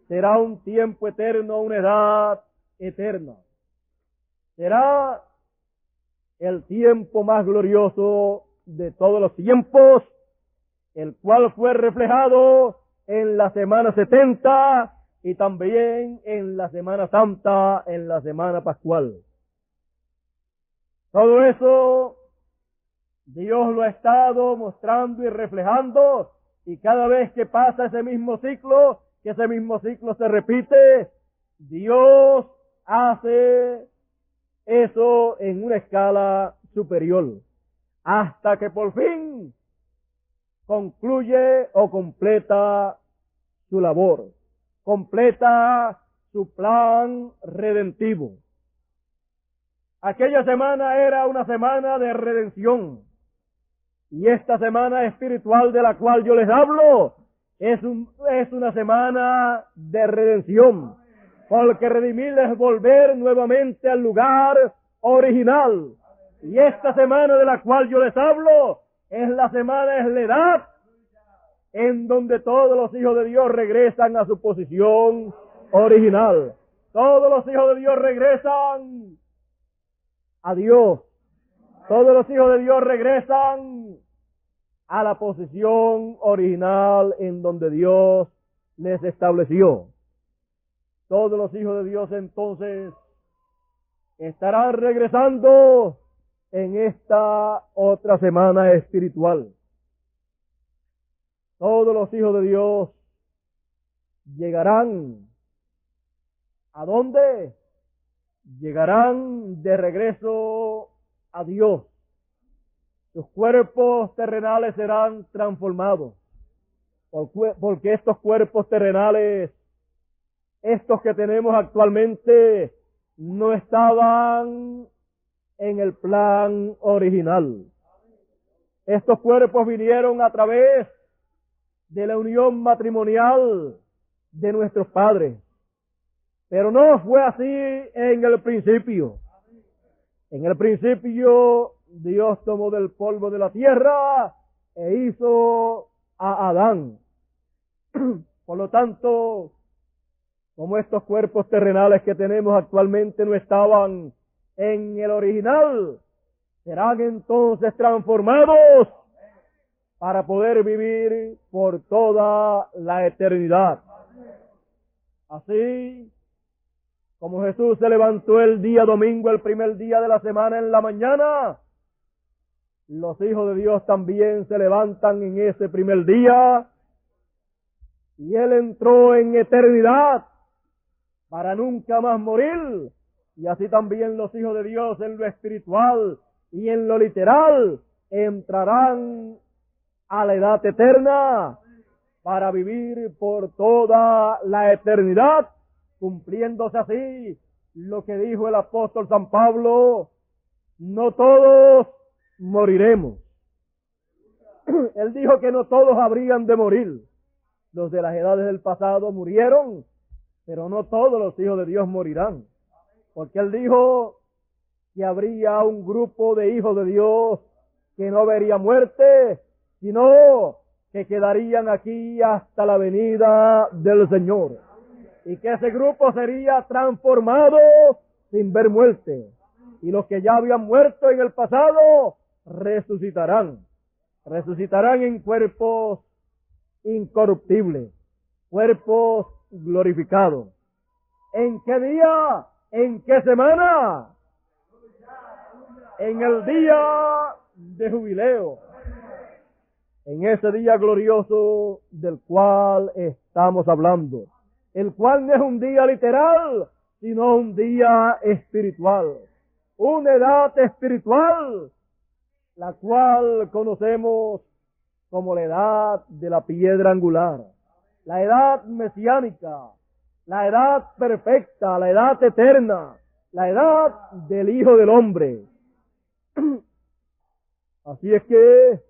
Speaker 1: será un tiempo eterno, una edad eterna. Será el tiempo más glorioso de todos los tiempos, el cual fue reflejado en la semana 70 y también en la Semana Santa, en la Semana Pascual. Todo eso Dios lo ha estado mostrando y reflejando, y cada vez que pasa ese mismo ciclo, que ese mismo ciclo se repite, Dios hace eso en una escala superior, hasta que por fin concluye o completa su labor, completa su plan redentivo. Aquella semana era una semana de redención, y esta semana espiritual de la cual yo les hablo es una semana de redención, porque redimir es volver nuevamente al lugar original. Y esta semana de la cual yo les hablo es la edad en donde todos los hijos de Dios regresan a su posición original. Todos los hijos de Dios regresan a Dios. Todos los hijos de Dios regresan a la posición original en donde Dios les estableció. Todos los hijos de Dios entonces estarán regresando en esta otra semana espiritual. Todos los hijos de Dios llegarán. ¿A dónde? Llegarán de regreso a Dios. Sus cuerpos terrenales serán transformados, porque estos cuerpos terrenales, estos que tenemos actualmente, no estaban en el plan original. Estos cuerpos vinieron a través de la unión matrimonial de nuestros padres, pero no fue así en el principio. En el principio Dios tomó del polvo de la tierra e hizo a Adán. Por lo tanto, como estos cuerpos terrenales que tenemos actualmente no estaban en el original, serán entonces transformados para poder vivir por toda la eternidad. Así como Jesús se levantó el día domingo, el primer día de la semana en la mañana, los hijos de Dios también se levantan en ese primer día, y Él entró en eternidad para nunca más morir, y así también los hijos de Dios en lo espiritual y en lo literal entrarán a la edad eterna para vivir por toda la eternidad, cumpliéndose así lo que dijo el apóstol San Pablo: no todos moriremos. Él dijo que no todos habrían de morir. Los de las edades del pasado murieron, pero no todos los hijos de Dios morirán, porque Él dijo que habría un grupo de hijos de Dios que no vería muerte, sino que quedarían aquí hasta la venida del Señor. y que ese grupo sería transformado sin ver muerte. Y los que ya habían muerto en el pasado resucitarán. Resucitarán en cuerpos incorruptibles, cuerpos glorificados. ¿En qué día? ¿En qué semana? En el día de jubileo. En ese día glorioso del cual estamos hablando. El cual no es un día literal, sino un día espiritual. Una edad espiritual, la cual conocemos como la edad de la piedra angular, la edad mesiánica, la edad perfecta, la edad eterna, la edad del Hijo del Hombre. Así es que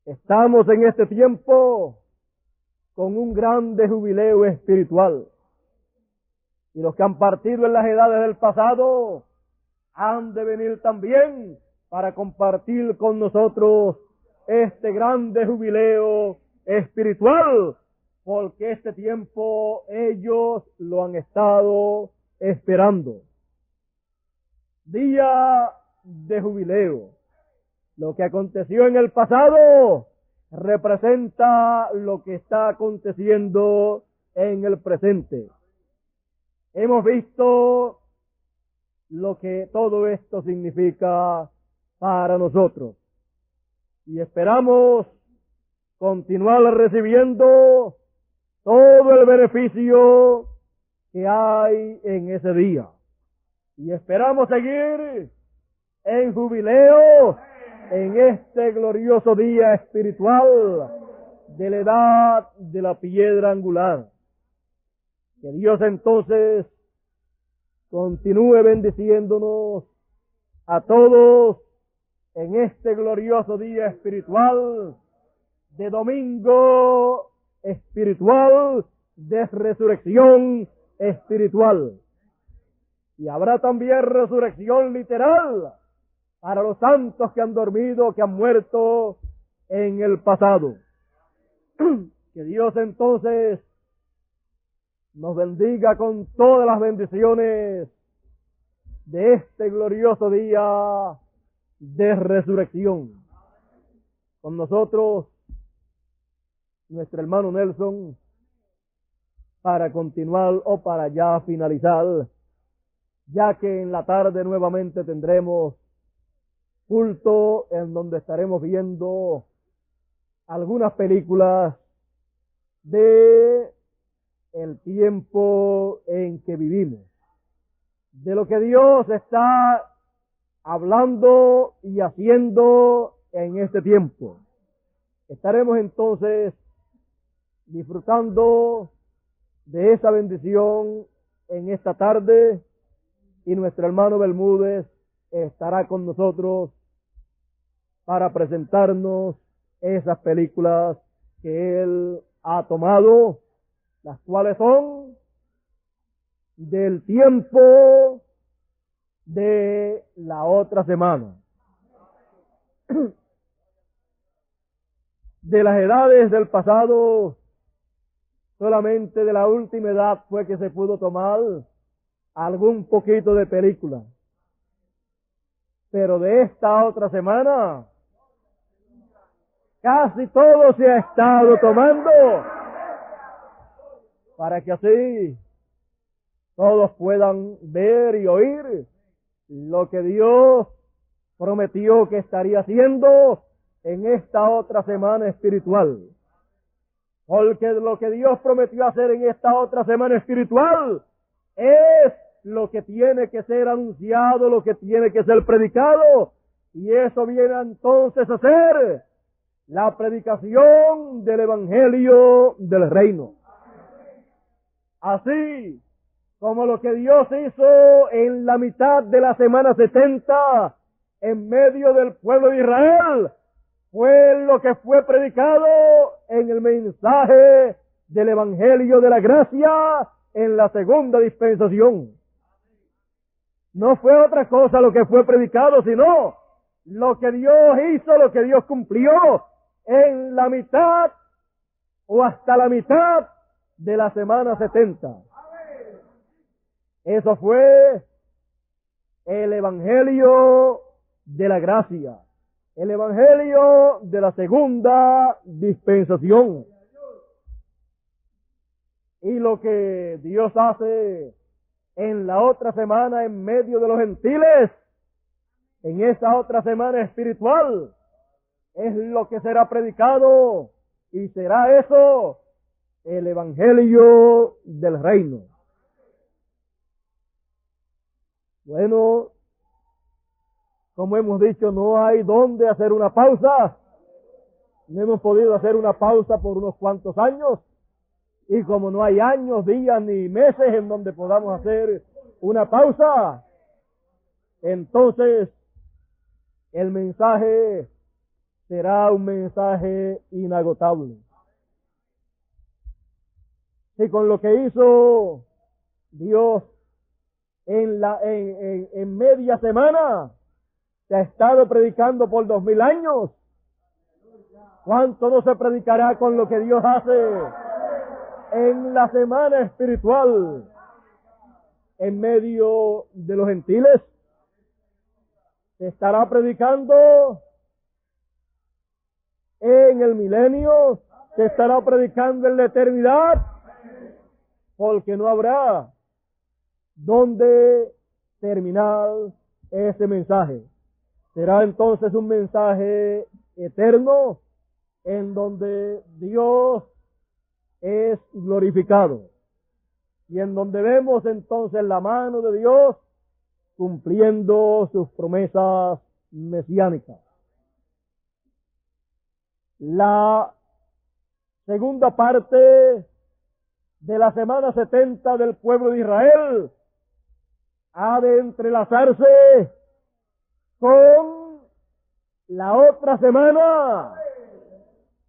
Speaker 1: estamos en este tiempo con un grande jubileo espiritual. Y los que han partido en las edades del pasado han de venir también para compartir con nosotros este grande jubileo espiritual, porque este tiempo ellos lo han estado esperando. Día de jubileo. Lo que aconteció en el pasado representa lo que está aconteciendo en el presente. Hemos visto lo que todo esto significa para nosotros y esperamos continuar recibiendo todo el beneficio que hay en ese día y esperamos seguir en jubileo en este glorioso día espiritual de la edad de la piedra angular. Que Dios entonces continúe bendiciéndonos a todos en este glorioso día espiritual de domingo espiritual, de resurrección espiritual. Y habrá también resurrección literal para los santos que han dormido, que han muerto en el pasado. Que Dios entonces nos bendiga con todas las bendiciones de este glorioso día de resurrección. Con nosotros, nuestro hermano Nelson, para continuar o para ya finalizar, ya que en la tarde nuevamente tendremos culto en donde estaremos viendo algunas películas de el tiempo en que vivimos, de lo que Dios está hablando y haciendo en este tiempo. Estaremos entonces disfrutando de esa bendición en esta tarde y nuestro hermano Bermúdez estará con nosotros para presentarnos esas películas que él ha tomado, las cuales son del tiempo de la otra semana. De las edades del pasado, solamente de la última edad fue que se pudo tomar algún poquito de película. Pero de esta otra semana, casi todo se ha estado tomando, para que así todos puedan ver y oír lo que Dios prometió que estaría haciendo en esta otra semana espiritual. Porque lo que Dios prometió hacer en esta otra semana espiritual es lo que tiene que ser anunciado, lo que tiene que ser predicado, y eso viene entonces a ser la predicación del Evangelio del Reino. Así como lo que Dios hizo en la mitad de la semana 70 en medio del pueblo de Israel, fue lo que fue predicado en el mensaje del Evangelio de la Gracia en la segunda dispensación. No fue otra cosa lo que fue predicado, sino lo que Dios hizo, lo que Dios cumplió en la mitad o hasta la mitad de la semana 70. Eso fue el Evangelio de la gracia, el Evangelio de la segunda dispensación. Y lo que Dios hace en la otra semana en medio de los gentiles, en esa otra semana espiritual, es lo que será predicado, y será eso el Evangelio del reino. Bueno, como hemos dicho, no hay dónde hacer una pausa. No hemos podido hacer una pausa por unos cuantos años. Y como no hay años, días ni meses en donde podamos hacer una pausa, entonces el mensaje será un mensaje inagotable. Si con lo que hizo Dios en media semana se ha estado predicando por 2000 años, ¿cuánto no se predicará con lo que Dios hace en la semana espiritual en medio de los gentiles? Se estará predicando en el milenio, se estará predicando en la eternidad, porque no habrá donde terminar ese mensaje. Será entonces un mensaje eterno en donde Dios es glorificado y en donde vemos entonces la mano de Dios cumpliendo sus promesas mesiánicas. La segunda parte de la semana 70 del pueblo de Israel ha de entrelazarse con la otra semana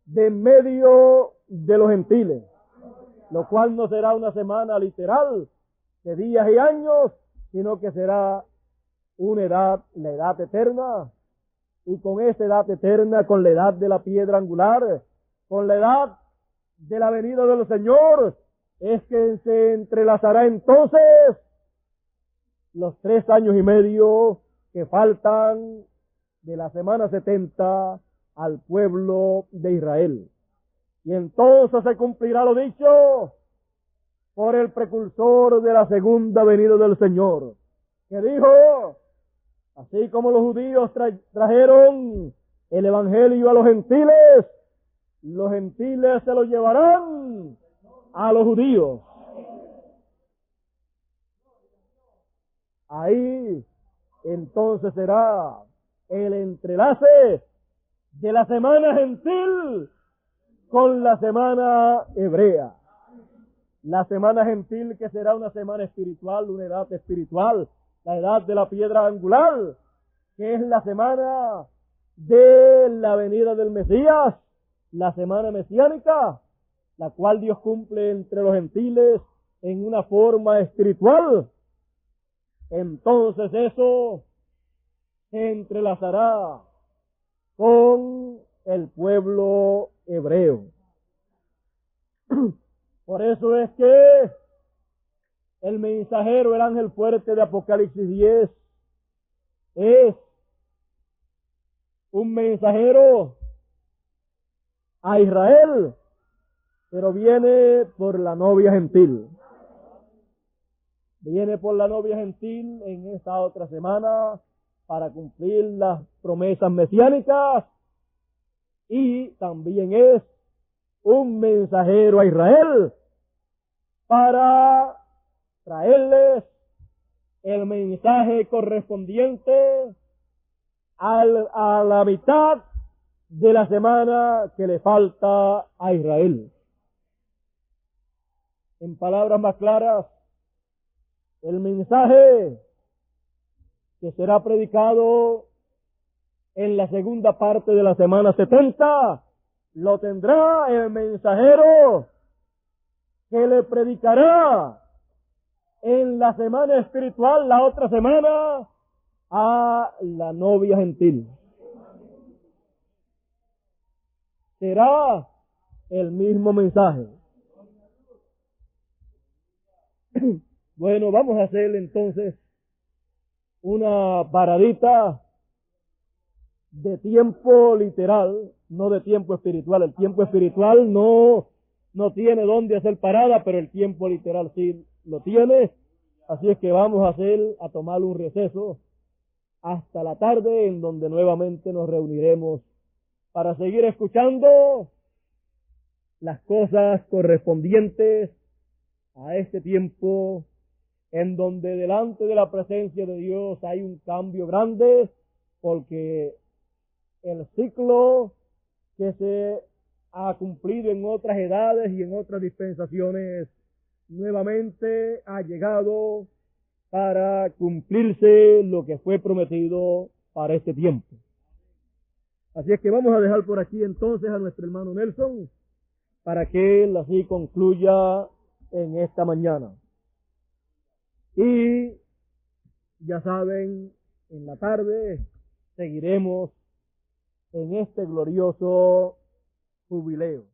Speaker 1: de en medio de los gentiles, lo cual no será una semana literal de días y años, sino que será una edad, la edad eterna, y con esa edad eterna, con la edad de la piedra angular, con la edad de la venida del Señor, es que se entrelazará entonces los 3 años y medio que faltan de la semana 70 al pueblo de Israel. Y entonces se cumplirá lo dicho por el precursor de la segunda venida del Señor, que dijo: así como los judíos trajeron el Evangelio a los gentiles se lo llevarán a los judíos. Ahí entonces será el entrelace de la semana gentil con la semana hebrea. La semana gentil, que será una semana espiritual, una edad espiritual, la edad de la piedra angular, que es la semana de la venida del Mesías, la semana mesiánica, la cual Dios cumple entre los gentiles en una forma espiritual. Entonces eso se entrelazará con el pueblo hebreo. Por eso es que el mensajero, el ángel fuerte de Apocalipsis 10, es un mensajero a Israel, pero viene por la novia gentil. Viene por la novia gentil en esta otra semana para cumplir las promesas mesiánicas, y también es un mensajero a Israel para traerles el mensaje correspondiente a la mitad de la semana que le falta a Israel. En palabras más claras, el mensaje que será predicado en la segunda parte de la semana 70 lo tendrá el mensajero que le predicará en la semana espiritual, la otra semana, a la novia gentil. Será el mismo mensaje. Bueno, vamos a hacer entonces una paradita de tiempo literal, no de tiempo espiritual. El tiempo espiritual no tiene dónde hacer parada, pero el tiempo literal sí lo tiene. Así es que vamos a tomar un receso hasta la tarde, en donde nuevamente nos reuniremos para seguir escuchando las cosas correspondientes a este tiempo, en donde delante de la presencia de Dios hay un cambio grande, porque el ciclo que se ha cumplido en otras edades y en otras dispensaciones nuevamente ha llegado para cumplirse lo que fue prometido para este tiempo. Así es que vamos a dejar por aquí entonces a nuestro hermano Nelson para que él así concluya en esta mañana. Y ya saben, en la tarde seguiremos en este glorioso jubileo.